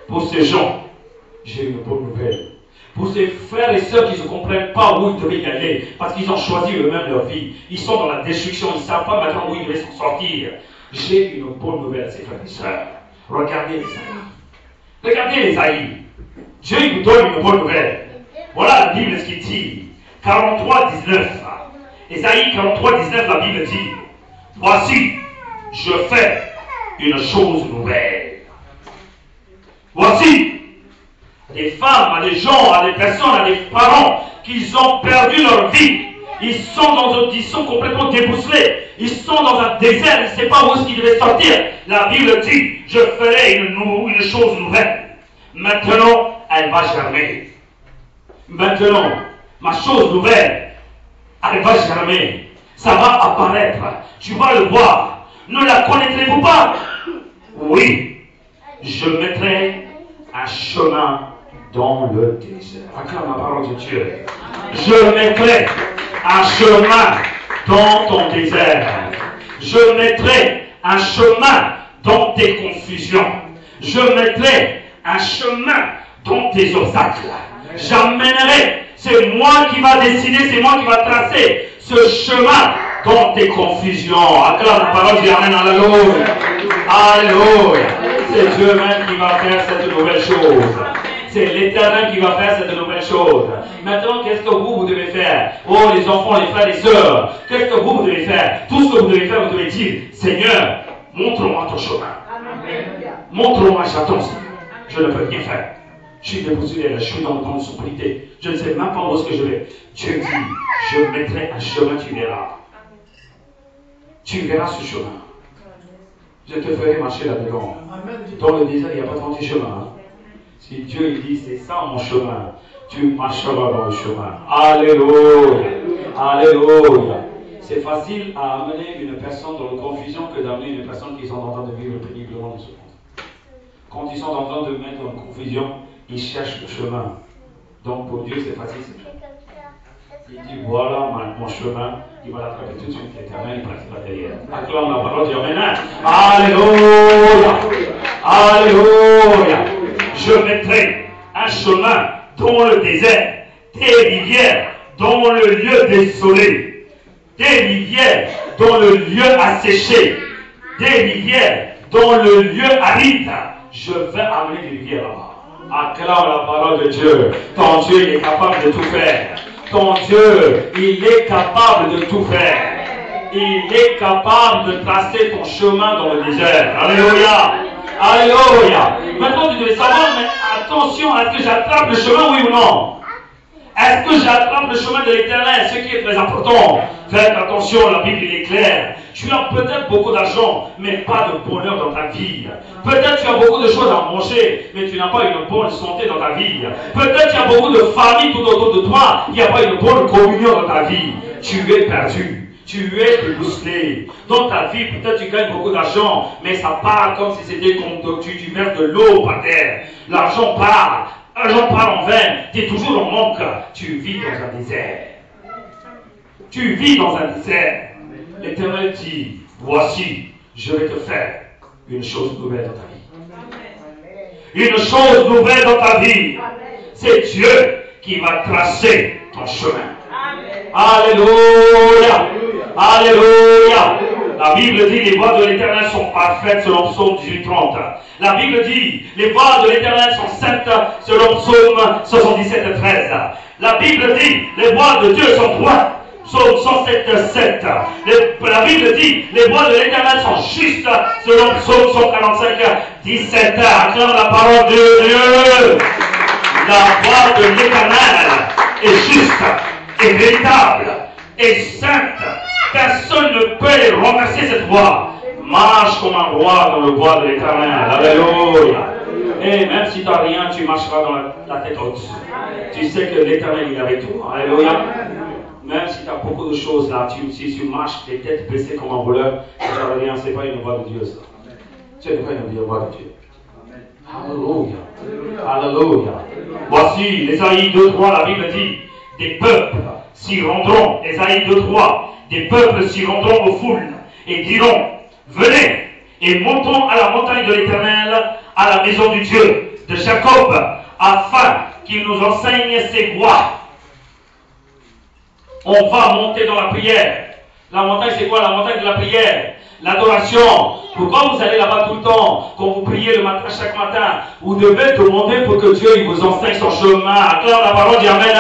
Pour ces gens, j'ai une bonne nouvelle. Pour ces frères et sœurs qui ne comprennent pas où ils devaient y aller, parce qu'ils ont choisi eux-mêmes leur vie. Ils sont dans la destruction, ils ne savent pas maintenant où ils devaient s'en sortir. J'ai une bonne nouvelle à ces frères et sœurs. Regardez les Aïe. Regardez les Aïe. Dieu nous donne une bonne nouvelle. Voilà la Bible ce qu'il dit. 43:19. Ésaïe 43:19, la Bible dit, voici, je fais une chose nouvelle. Voici, des femmes, à des gens, à des personnes, à des parents qui ont perdu leur vie. Ils sont complètement déboussolés. Ils sont dans un désert, ils ne savent pas où est-ce qu'ils devaient sortir. La Bible dit, je ferai une chose nouvelle. Maintenant, elle va germer. Maintenant, ma chose nouvelle, elle va germer. Ça va apparaître. Tu vas le voir. Ne la connaîtrez-vous pas? Oui. Je mettrai un chemin dans le désert. Acclame la parole de Dieu. Je mettrai un chemin dans ton désert. Je mettrai un chemin dans tes confusions. Je mettrai un chemin dans tes obstacles. J'amènerai, c'est moi qui va décider, c'est moi qui va tracer ce chemin dans tes confusions. Acclame la parole, dis amen, alléluia. Alléluia. C'est Dieu même qui va faire cette nouvelle chose. C'est l'Éternel qui va faire cette nouvelle chose. Maintenant, qu'est-ce que vous devez faire? Oh, les enfants, les frères, les sœurs, qu'est-ce que vous devez faire? Tout ce que vous devez faire, vous devez dire, Seigneur, montre-moi ton chemin. Montre-moi, j'attends. Je ne peux rien faire. Je suis dépositaire, je suis dans une sobriété. Je ne sais même pas où est-ce que je vais. Dieu dit, je mettrai un chemin, tu verras. Tu verras ce chemin. Je te ferai marcher là-dedans. Dans le désert, il n'y a pas 30 chemins. Hein. Si Dieu dit, c'est ça mon chemin, tu marcheras dans le chemin. Alléluia. Alléluia. C'est facile à amener une personne dans la confusion que d'amener une personne qui est en train de vivre péniblement dans ce monde. Quand ils sont en train de mettre dans la confusion, ils cherchent le chemin. Donc pour Dieu, c'est facile. Il dit, voilà mon chemin, il va l'attraper tout de suite, l'Éternel, il partira derrière. Acclame la parole, dis amen. Alléluia. Alléluia. Je mettrai un chemin dans le désert, des rivières dans le lieu désolé, des rivières dans le lieu asséché, des rivières dans le lieu aride. Je vais amener des rivières là-bas. Acclame la parole de Dieu. Ton Dieu, il est capable de tout faire. Ton Dieu, il est capable de tout faire. Il est capable de tracer ton chemin dans le désert. Alléluia. Alléluia. Maintenant, tu devais savoir, mais attention, est-ce que j'attrape le chemin, oui ou non? Est-ce que j'attrape le chemin de l'Éternel? Ce qui est très important. Faites attention, la Bible est claire. Tu as peut-être beaucoup d'argent, mais pas de bonheur dans ta vie. Peut-être tu as beaucoup de choses à manger, mais tu n'as pas une bonne santé dans ta vie. Peut-être tu as beaucoup de famille tout autour de toi, il n'y a pas une bonne communion dans ta vie. Tu es perdu. Tu es débousselé. Dans ta vie, peut-être tu gagnes beaucoup d'argent, mais ça part comme si c'était comme tu verses de l'eau par terre. L'argent part. L'argent part en vain. Tu es toujours en manque. Tu vis dans un désert. Tu vis dans un désert. L'Éternel dit, voici, je vais te faire une chose nouvelle dans ta vie. Une chose nouvelle dans ta vie. C'est Dieu qui va tracer ton chemin. Alléluia. Alléluia. La Bible dit, les voies de l'Éternel sont parfaites selon Psaume 18:30. La Bible dit, les voies de l'Éternel sont saintes selon Psaume 77:13. La Bible dit, les voies de Dieu sont droites. Psaume 107:7. La Bible dit, les voies de l'Éternel sont justes selon Psaume 145:17. Acclame la parole de Dieu. La voie de l'Éternel est juste, est véritable, est sainte. Personne ne peut renverser cette voie. Marche comme un roi dans le bois de l'Éternel. Alléluia. Et même si tu n'as rien, tu marcheras dans la tête haute. Tu sais que l'Éternel est avec toi. Alléluia. Même si tu as beaucoup de choses là, si tu marches les têtes baissées comme un voleur, tu n'as rien, ce n'est pas une voie de Dieu ça. Ce n'est pas une voie de Dieu. Alléluia. Alléluia. Voici, Ésaïe 2:3, la Bible dit, des peuples s'y rendront, Ésaïe 2:3, des peuples s'y rendront aux foules et diront, venez et montons à la montagne de l'Éternel, à la maison du Dieu de Jacob, afin qu'il nous enseigne ses voies. On va monter dans la prière. La montagne, c'est quoi? La montagne de la prière. L'adoration. Pourquoi vous allez là-bas tout le temps? Quand vous priez le matin, chaque matin, vous devez demander pour que Dieu il vous enseigne son chemin. Acclame la parole, dis amen.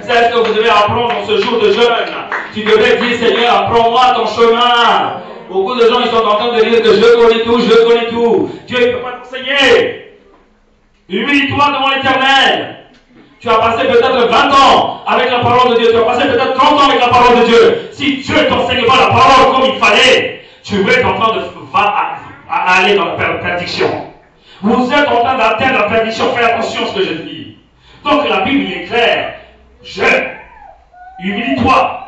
C'est ce que vous devez apprendre dans ce jour de jeûne. Tu devrais dire, Seigneur, apprends-moi ton chemin. Beaucoup de gens, ils sont en train de dire que je connais tout, je connais tout. Dieu, il ne peut pas t'enseigner. Humilie-toi devant l'Éternel. Tu as passé peut-être 20 ans avec la parole de Dieu. Tu as passé peut-être 30 ans avec la parole de Dieu. Si Dieu ne t'enseigne pas la parole comme il fallait, tu es en train de aller dans la perdition. Vous êtes en train d'atteindre la perdition. Faites attention à ce que je dis. Donc la Bible est claire. Jeûne, humilie-toi,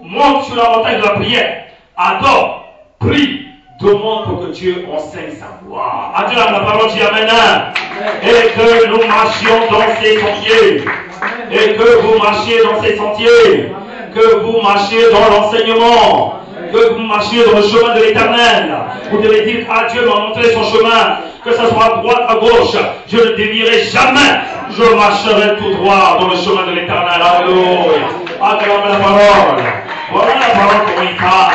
monte sur la montagne de la prière, adore, prie, demande pour que Dieu enseigne sa voix. Acclame la parole, dis Amen. Et que nous marchions dans ces sentiers. Et que vous marchiez dans ces sentiers. Que vous marchiez dans l'enseignement. Que vous marchiez dans le chemin de l'Éternel. Vous devez dire à Dieu m'a montré son chemin. Que ce soit à droite, à gauche, je ne dévierai jamais. Je marcherai tout droit dans le chemin de l'Éternel. Alléluia. Acclame la parole. Voilà la parole pour il parle.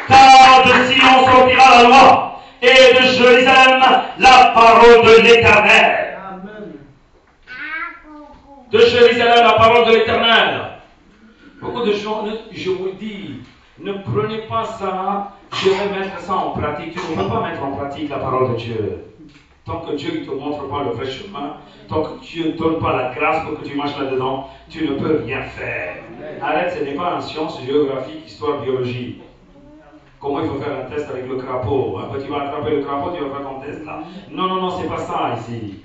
Car de Sion sortira la loi, et de Jérusalem la parole de l'Éternel. De Jérusalem la parole de l'Éternel. Beaucoup de gens, je vous dis, ne prenez pas ça, je vais mettre ça en pratique. Tu ne peux pas mettre en pratique la parole de Dieu. Tant que Dieu ne te montre pas le vrai chemin, tant que Dieu ne te donne pas la grâce pour que tu marches là-dedans, tu ne peux rien faire. Arrête, ce n'est pas en sciences géographique, histoire, biologie. Comment il faut faire un test avec le crapaud. Tu vas attraper le crapaud, tu vas faire ton test là. Non, non, non, c'est pas ça ici.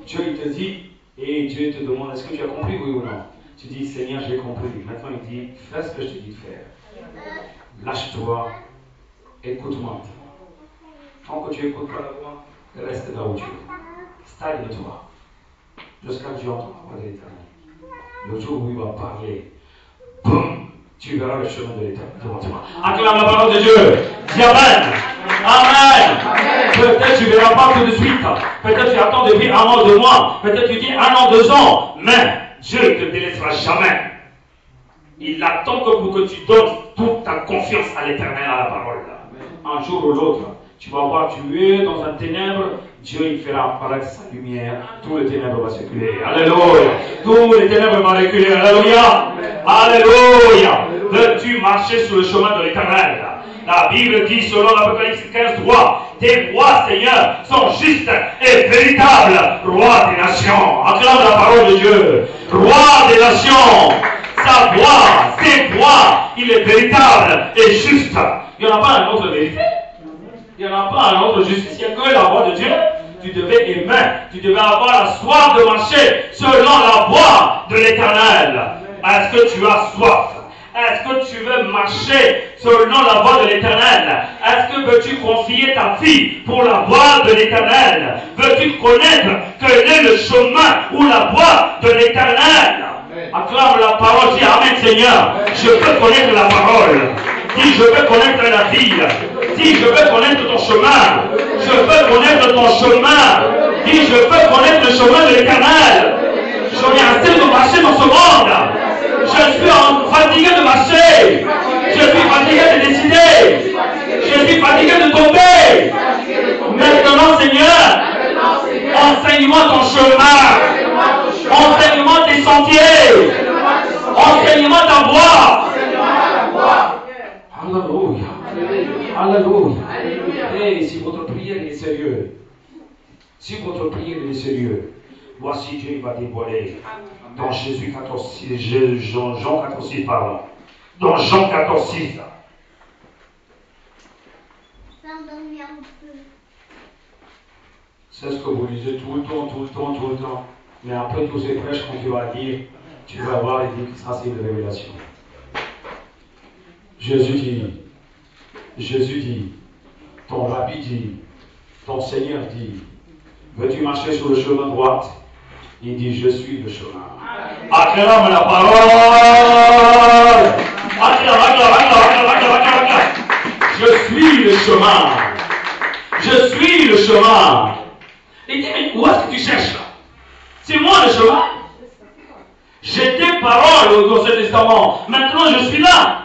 Dieu, il te dit, et Dieu te demande, est-ce que tu as compris, oui ou non? Tu dis, Seigneur, j'ai compris. Maintenant, il dit, fais ce que je te dis de faire. Lâche-toi, écoute-moi. Tant que tu n'écoutes pas la voix, reste là où tu es. Stagne-toi. Jusqu'à ce que tu entends la voix de l'Éternel. Le jour où il va parler, boum, tu verras le chemin de l'Éternel devant toi. Acclame la parole de Dieu. Dis Amen. Amen. Peut-être tu ne verras pas tout de suite. Peut-être tu attends depuis 1 an, 2 mois. Peut-être tu dis 1 an, 2 ans. Mais Dieu ne te délaissera jamais. Il attend que pour que tu donnes toute ta confiance à l'Éternel, à la parole. Un jour ou l'autre, tu vas voir, tu es dans un ténèbre, Dieu il fera apparaître sa lumière, tout le ténèbre va circuler. Alléluia. Tout les ténèbres vont reculer. Alléluia. Alléluia. Veux-tu marcher sur le chemin de l'Éternel? La Bible dit, selon l'Apocalypse 15:3, tes voix, Seigneur, sont justes et véritables, roi des nations. Acclame la parole de Dieu. Roi des nations. Sa voix, ses voix, il est véritable et juste. Il n'y en a pas un autre vérité. Il n'y en a pas un autre justice. Il n'y a que la voix de Dieu. Tu devais aimer, tu devais avoir la soif de marcher selon la voix de l'Éternel. Est-ce que tu as soif? Est-ce que tu veux marcher selon la voix de l'Éternel? Est-ce que veux-tu confier ta vie pour la voix de l'Éternel? Veux-tu connaître quel est le chemin ou la voix de l'Éternel? Acclame la parole, dis Amen Seigneur. Je veux connaître la parole. Dis je veux connaître la vie. Dis je veux connaître ton chemin. Je veux connaître ton chemin. Dis je veux connaître le chemin de l'Éternel. J'en ai assez de marcher dans ce monde. Je suis fatigué de marcher. Je suis fatigué de décider. Je suis fatigué de tomber. Maintenant Seigneur, enseigne-moi ton chemin. Enseigne-moi tes sentiers. Enseigne-moi ta voix. Alléluia. Alléluia. Et si votre prière est sérieuse, si votre prière est sérieuse, voici Dieu va dévoiler dans Jésus 14:6, Jean 14:6, pardon. Dans Jean 14:6. C'est ce que vous lisez tout le temps. Mais après tous ces prêches, quand tu vas lire, tu vas voir et dire que ça c'est une révélation. Jésus dit, ton rabbi dit, ton Seigneur dit, veux-tu marcher sur le chemin droit? Il dit, je suis le chemin. Acclame la parole. Acclame. Je suis le chemin. Je suis le chemin. Il dit, mais où est-ce que tu cherches là? C'est moi le chemin. J'ai tes paroles au Ancien Testament. Maintenant je suis là.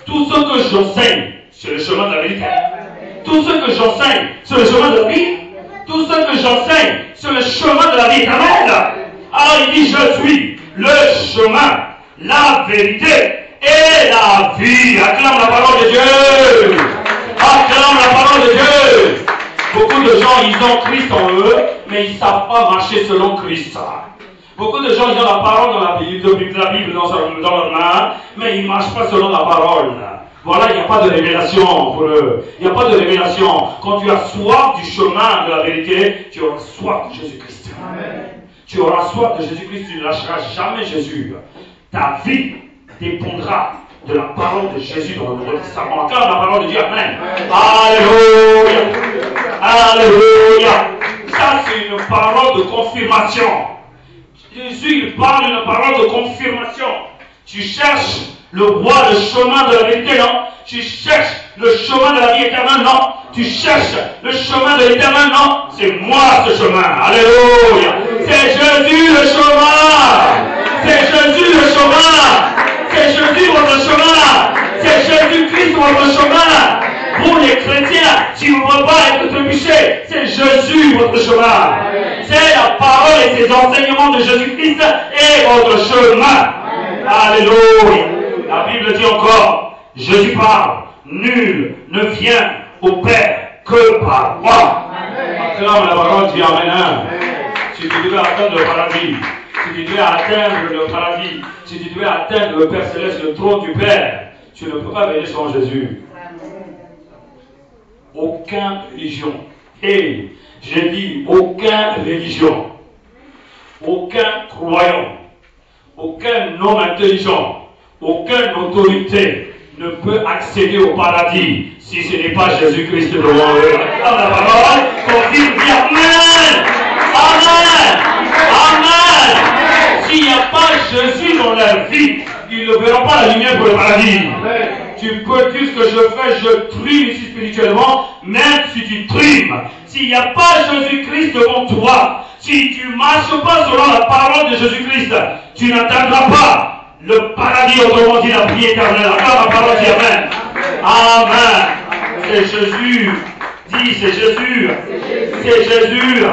Tout ce que j'enseigne, c'est le chemin de la vérité. Tout ce que j'enseigne, c'est le chemin de la vie. Tout ce que j'enseigne, c'est le chemin de la vie éternelle. Alors il dit, je suis le chemin, la vérité et la vie. Acclame la parole de Dieu. Acclame la parole de Dieu. Beaucoup de gens, ils ont Christ en eux, mais ils ne savent pas marcher selon Christ. Beaucoup de gens, ils ont la parole dans la Bible dans leur main, mais ils ne marchent pas selon la parole. Voilà, il n'y a pas de révélation pour eux. Il n'y a pas de révélation. Quand tu as soif du chemin de la vérité, tu auras soif de Jésus-Christ. Tu auras soif de Jésus-Christ, tu ne lâcheras jamais Jésus. Ta vie dépendra de la parole de Jésus dans le Nouveau Testament. Acclame la parole de Dieu. Amen. Alléluia. Alléluia. Ça, c'est une parole de confirmation. Jésus, il parle d'une parole de confirmation. Tu cherches le voie, le chemin de la vérité, non? Tu cherches le chemin de la vie éternelle, non? Tu cherches le chemin de l'éternel, non? C'est moi ce chemin. Alléluia. C'est Jésus le chemin. C'est Jésus le chemin. C'est Jésus votre chemin. C'est Jésus-Christ votre chemin. Vous les chrétiens, si vous ne voulez pas être trébuchés, c'est Jésus votre chemin. C'est la parole et ses enseignements de Jésus-Christ et votre chemin. Alléluia. La Bible dit encore, Jésus parle, nul ne vient au Père que par moi. Acclame la parole, dis Amen. Si tu devais atteindre le paradis, si tu devais atteindre le paradis, si tu devais atteindre le Père Céleste, le trône du Père, tu ne peux pas venir sans Jésus. Aucune religion. Et j'ai dit aucune religion, aucun croyant, aucun homme intelligent, aucune autorité ne peut accéder au paradis si ce n'est pas Jésus-Christ devant eux. Dans la parole, confirme, dit Amen. Amen. Amen. S'il n'y a pas Jésus dans leur vie, ils ne verront pas la lumière pour le paradis. Tu peux dire ce que je fais, je trime ici spirituellement, même si tu trimes. S'il n'y a pas Jésus-Christ devant toi, si tu ne marches pas selon la parole de Jésus-Christ, tu n'atteindras pas le paradis, autrement dit la vie éternelle. Encore la parole dit Amen. Amen. C'est Jésus. Dis, c'est Jésus. C'est Jésus.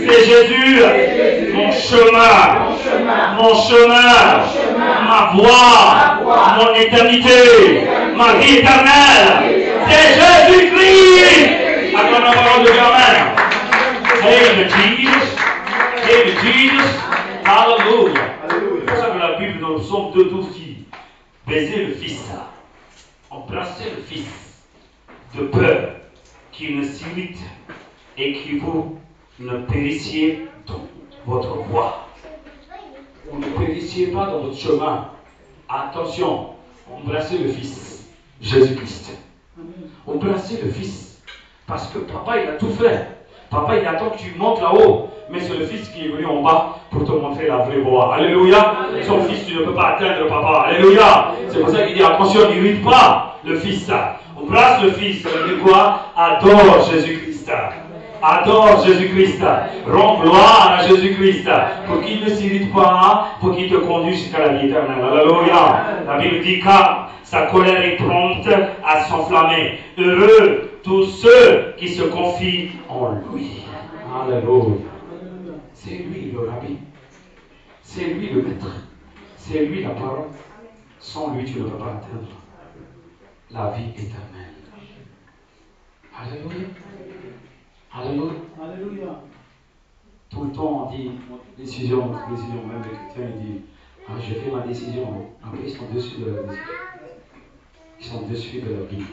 C'est Jésus. Mon chemin. Mon chemin. Ma voie. Mon éternité. Ma vie éternelle. C'est Jésus-Christ. Acclame la parole de Dieu. Amen. Hail Jesus. Hail Jesus. Hallelujah. C'est pour ça que la Bible dans le psaume 2:12 dit baisez le Fils, embrassez le Fils, de peur qu'il ne s'irrite et que vous ne périssiez dans votre voie. Vous ne périssiez pas dans votre chemin. Attention, embrassez le Fils, Jésus-Christ. Embrassez le Fils, parce que papa il a tout fait. Papa il attend que tu montes là-haut. Mais c'est le Fils qui est venu en bas pour te montrer la vraie voie. Alléluia. Son Fils, tu ne peux pas atteindre papa. Alléluia. C'est pour ça qu'il dit attention, n'irrite pas le Fils. Embrasse le Fils. Ça veut dire quoi? Adore Jésus-Christ. Adore Jésus-Christ. Rends gloire à Jésus-Christ. Pour qu'il ne s'irrite pas, pour qu'il te conduise jusqu'à la vie éternelle. Alléluia. La Bible dit car sa colère est prompte à s'enflammer. Heureux tous ceux qui se confient en lui. Alléluia. C'est lui le rabbi. C'est lui le maître. C'est lui la parole. Sans lui, tu ne peux pas atteindre la vie éternelle. Alléluia. Alléluia. Alléluia. Tout le temps, on dit décision, même les chrétiens, ils disent j'ai fait ma décision. Après, ils sont déçus de la décision. Ils sont déçus de la vie.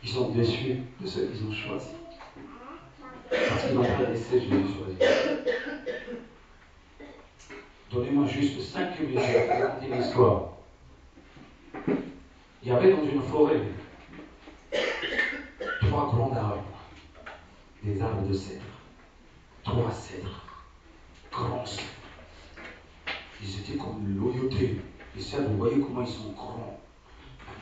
Ils sont déçus de ce qu'ils ont choisi. Parce qu'ils n'ont pas laissé Jésus choisir. Donnez-moi juste 5 minutes pour raconter une histoire. Il y avait dans une forêt 3 grands arbres. Des arbres de cèdre. 3 cèdres. Grands cèdres. Ils étaient comme loyautés. Les cèdres, vous voyez comment ils sont grands.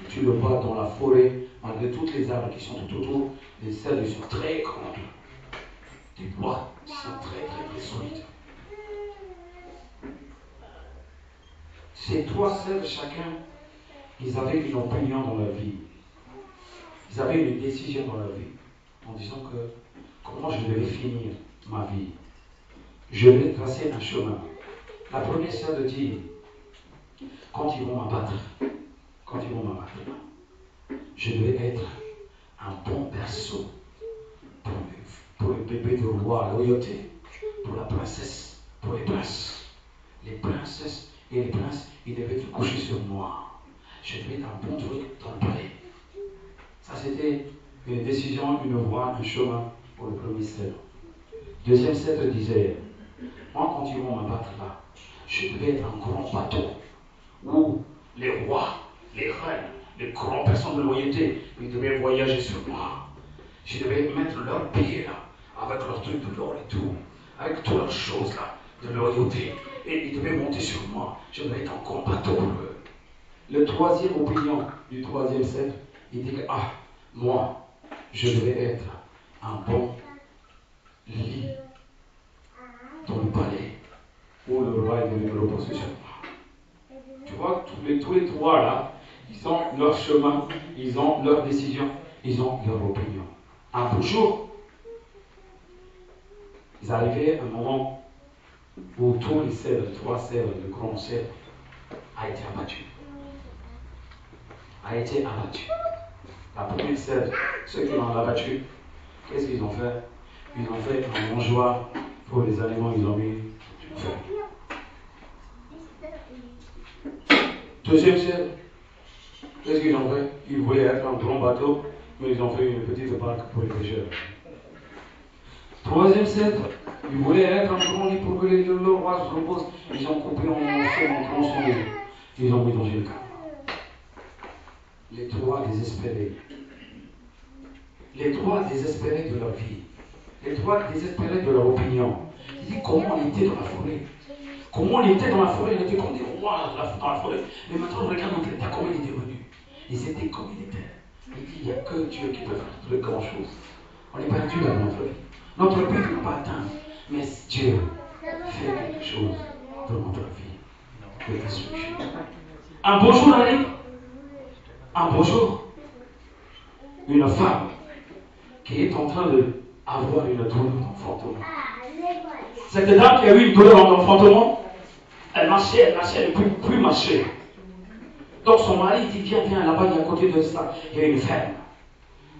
Tu le vois dans la forêt, malgré toutes les arbres qui sont tout autour, les cèdres ils sont très grands. Des bois qui sont très solides. Ces 3 cèdres, chacun, ils avaient une opinion dans leur vie. Ils avaient une décision dans leur vie. En disant que comment je devais finir ma vie. Je vais tracer un chemin. La première cèdre dit, quand ils vont m'abattre, je devais être un bon berceau pour le bébé de roi, la loyauté, pour la princesse, pour les princes. Les princesses et les princes, ils devaient se coucher sur moi. je devais être un bon truc dans le palais. Ça, c'était une décision, une voie, un chemin pour le premier cèdre. Deuxième cèdre disait, moi, quand ils vont m'abattre là, je devais être un grand bateau où les rois, les reines, les grandes personnes de loyauté, ils devaient voyager sur moi. Je devais mettre leurs pieds là, avec leurs trucs de l'or et tout, avec toutes leurs choses là, de loyauté. Et ils devaient monter sur moi. Je devais être un grand bateau pour eux. Le troisième opinion du troisième cèdre, il dit que, moi, je devais être un bon lit dans le palais où le roi devait me reposer sur moi. Tu vois, tous les trois là, ils ont leur chemin, ils ont leur décision, ils ont leur opinion. Un beau jour, ils arrivaient à un moment où tous les cèdres, trois cèdres, le grand cèdre, a été abattu. La première cèdre, ceux qui l'ont abattu, qu'est-ce qu'ils ont fait? Ils ont fait un mangeoire pour les animaux, ils ont mis du feu. Deuxième cèdre, qu'est-ce qu'ils ont fait? Ils voulaient être un grand bateau, mais ils ont fait une petite barque pour les pêcheurs. Troisième cèdre, ils voulaient être un grand lit pour que le roi se repose. Ils ont coupé en morceaux, en tronçons, ils ont mis dans une cave. Les trois désespérés. Les trois désespérés de leur vie. Les trois désespérés de leur opinion. Ils disent comment on était dans la forêt. Comment on était dans la forêt, on était comme des rois dans la forêt. Mais maintenant, regarde notre état, comment il est devenu. Ils étaient comme ils étaient. Il dit, il n'y a que Dieu qui peut faire de grandes choses. On est perdu dans notre vie. Notre but n'est pas atteint. Mais Dieu fait quelque chose dans notre vie. De destruction. Un beau jour arrive. Un beau jour. Une femme qui est en train d'avoir une douleur d'enfantement. Cette dame qui a eu une douleur d'enfantement, elle marchait, elle ne pouvait plus marcher. Donc son mari dit, viens, là-bas, il y a à côté de ça, il y a une ferme.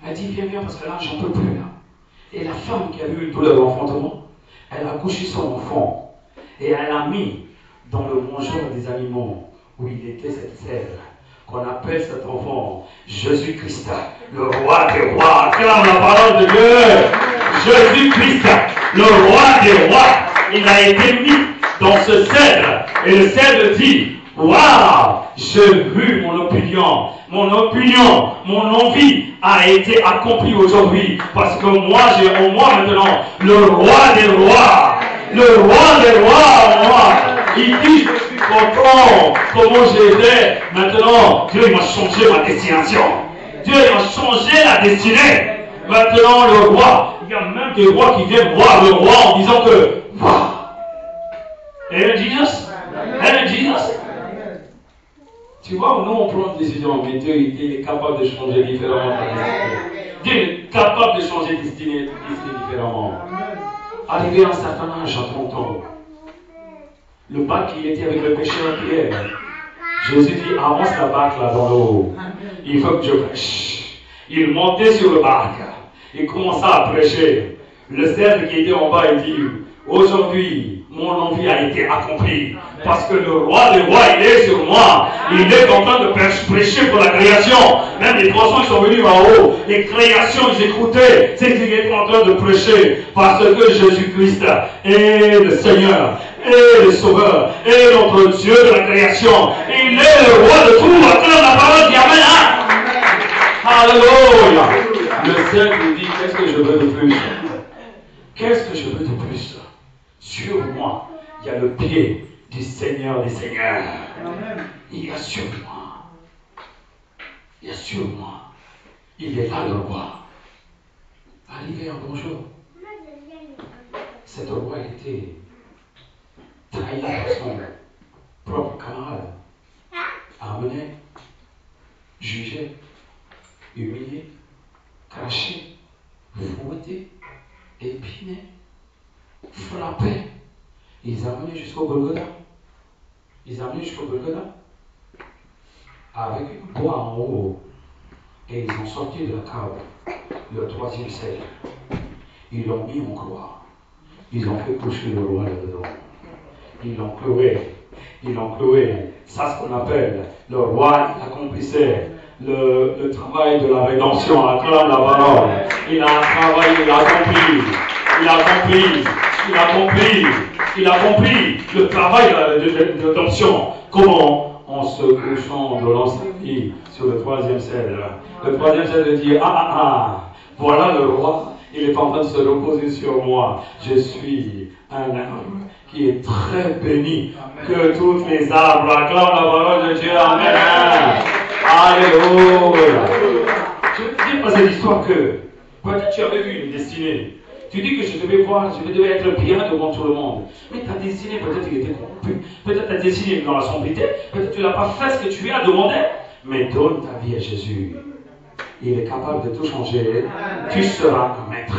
Elle dit, viens, parce que là, j'en peux plus, là. Et la femme qui a eu une douleur d'enfantement, elle a couché son enfant et elle a mis dans le mangeur des animaux où il était cette cèdre, qu'on appelle cet enfant Jésus-Christ, le roi des rois. Acclame la parole de Dieu. Jésus-Christ, le roi des rois, il a été mis dans ce cèdre. Et le cèdre dit, waouh, j'ai vu mon opinion, mon envie a été accomplie aujourd'hui. Parce que moi, j'ai en moi maintenant le roi des rois. Le roi des rois en moi. Il dit, je suis content comment j'étais. Maintenant, Dieu m'a changé ma destination. Dieu m'a changé la destinée. Maintenant, le roi, il y a même des rois qui viennent voir le roi en disant que, waouh. Amen, Jesus. Amen, Jesus. Tu vois, nous on prend une décision, mais Dieu il est capable de changer différemment. Dieu est capable de changer destinée différemment. Arrivé à un certain âge, à 30 ans, le bac il était avec le pécheur Pierre. Jésus dit, avance la barque là dans l'eau. Il faut que je prêche. Il montait sur le bac. Il commença à prêcher. Le cèdre qui était en bas, il dit, aujourd'hui, mon envie a été accomplie. Parce que le roi des rois, il est sur moi. Il est en train de prêcher pour la création. Même les poissons, ils sont venus en haut. Les créations, ils écoutaient ce qu'il était en train de prêcher. Parce que Jésus-Christ est le Seigneur, est le Sauveur, est notre Dieu de la création. Il est le roi de tout. Acclame la parole dit Amen. Alléluia. Le Seigneur nous dit, qu'est-ce que je veux de plus? Qu'est-ce que je veux de plus? Sur moi, il y a le pied du Seigneur des Seigneurs. Il y a sur moi. Il y a sur moi. Il est là le roi. Arrivé un bonjour. Cet roi était trahi par son propre camarade. Amené, jugé, humilié, craché, fouetté, épiné, frappé. Ils amenaient jusqu'au Golgotha. Avec une bois en haut. Et ils ont sorti de la cave le troisième cèdre. Ils l'ont mis en croix. Ils ont fait coucher le roi là-dedans. Ils l'ont cloué Ils l'ont cloué. Ça, ce qu'on appelle le roi, il accomplissait le travail de la rédemption. Acclame la parole. Il a travaillé, il a accompli. Il a accompli. Il a accompli. Il a accompli le travail de rédemption. Comment? En se couchant de l'ancien sur le troisième cèdre. Le troisième cèdre dit, voilà le roi. Il est en train de se reposer sur moi. Je suis un arbre qui est très béni que toutes les arbres. Acclame la parole de Dieu. Amen. Alléluia. Je veux dire par cette histoire que peut-être tu avais vu une destinée. Tu dis que je devais être bien devant tout le monde. Mais ta destinée, peut-être il était corrompu. Peut-être ta destinée est dans la sombrité. Peut-être tu n'as pas fait ce que tu as demandé. Mais donne ta vie à Jésus. Il est capable de tout changer. Tu seras un maître.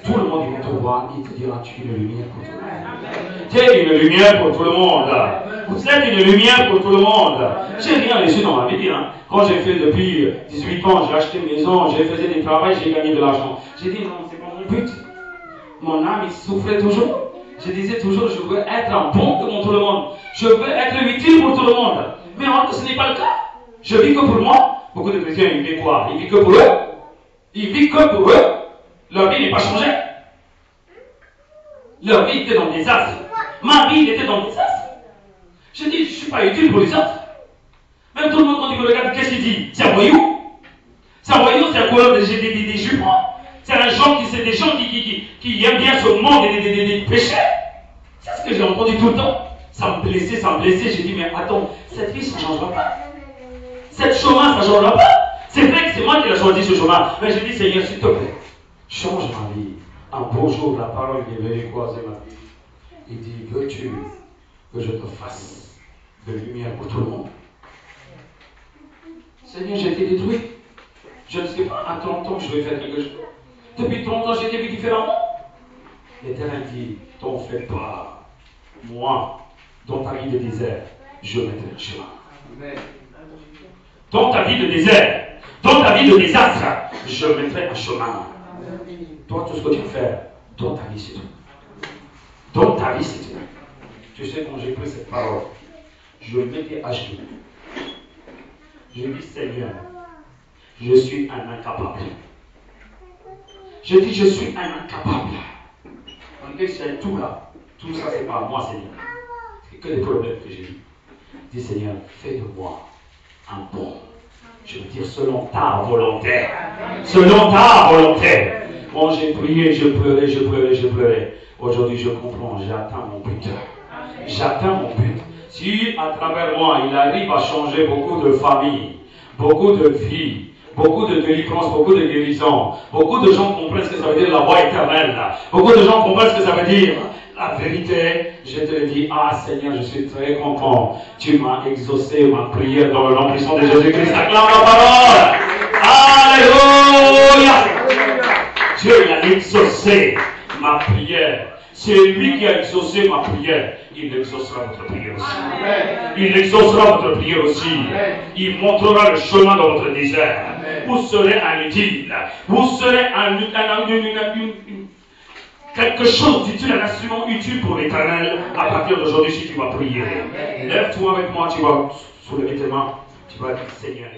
Tout le monde vient te voir, il te dira, tu es une lumière pour tout le monde. Tu es une lumière pour tout le monde. Vous êtes une lumière pour tout le monde. J'ai rien reçu dans ma vie. Quand j'ai fait depuis 18 ans, j'ai acheté une maison, j'ai fait des travaux, j'ai gagné de l'argent. J'ai dit non, c'est pas mon but. Mon âme, il souffrait toujours. Je disais toujours, je veux être un bon devant tout le monde. Je veux être utile pour tout le monde. Mais en fait, ce n'est pas le cas. Je vis que pour moi. Beaucoup de chrétiens, ils vivent quoi? Ils vivent que pour eux. Ils vivent que pour eux. Leur vie n'est pas changée. Leur vie était dans le désastre. Ma vie était dans le désastre. Je dis, je ne suis pas utile pour les autres. Même tout le monde, quand il me regarde, qu'est-ce qu'il dit? C'est un voyou. C'est un voyou, c'est un couleur des jupons. C'est un gens des gens qui aiment bien ce monde des péchés. C'est ce que j'ai entendu tout le temps. Ça me blessait, ça me blessait. J'ai dit, mais attends, cette vie, ça ne changera pas. Cette chemin, ça ne changera pas. C'est vrai que c'est moi qui ai choisi ce chemin. Mais j'ai dit, Seigneur, s'il te plaît, change ma vie. Un beau jour, la parole est venue croiser ma vie. Il dit, veux-tu que je te fasse de lumière pour tout le monde? Seigneur, j'ai été détruit. Je ne sais pas, à 30 ans, je vais faire quelque chose. Depuis 30 ans, j'ai été vu différemment. L'Éternel dit, t'en fais pas. Moi, dans ta vie de désert, je mettrai un chemin. Dans ta vie de désert, dans ta vie de désastre, je mettrai un chemin. Toi, tout ce que tu vas faire, dans ta vie, c'est tout. Dans ta vie, c'est tout. Tu sais, quand j'ai pris cette parole, je m'étais à genoux. Je dis, Seigneur, je suis un incapable. Je dis, je suis un incapable. En fait, c'est tout là. Tout ça, c'est pas moi, Seigneur. C'est que des problèmes que j'ai eu. Je dis, Seigneur, fais de moi un bon. Je veux dire, selon ta volonté. Selon ta volonté. Bon, j'ai prié, je pleurais. Aujourd'hui, je comprends, j'atteins mon but. J'atteins mon but. Si à travers moi, il arrive à changer beaucoup de familles, beaucoup de vies, beaucoup de délivrance, beaucoup de guérison, beaucoup de gens comprennent ce que ça veut dire la voie éternelle. Beaucoup de gens comprennent ce que ça veut dire la vérité. Je te le dis, Seigneur, je suis très content. Tu m'as exaucé ma prière dans le nom puissant de Jésus-Christ. Acclame la parole. Alléluia. Dieu a exaucé ma prière. C'est lui qui a exaucé ma prière. Il exaucera votre prière aussi. Il exaucera votre prière aussi. Il montrera le chemin dans votre désert. Vous serez un utile. Vous serez quelque chose d'utile, un instrument utile pour l'Éternel. À partir d'aujourd'hui, si tu vas prier, lève-toi avec moi, tu vas soulever tes mains, tu vas dire, Seigneur,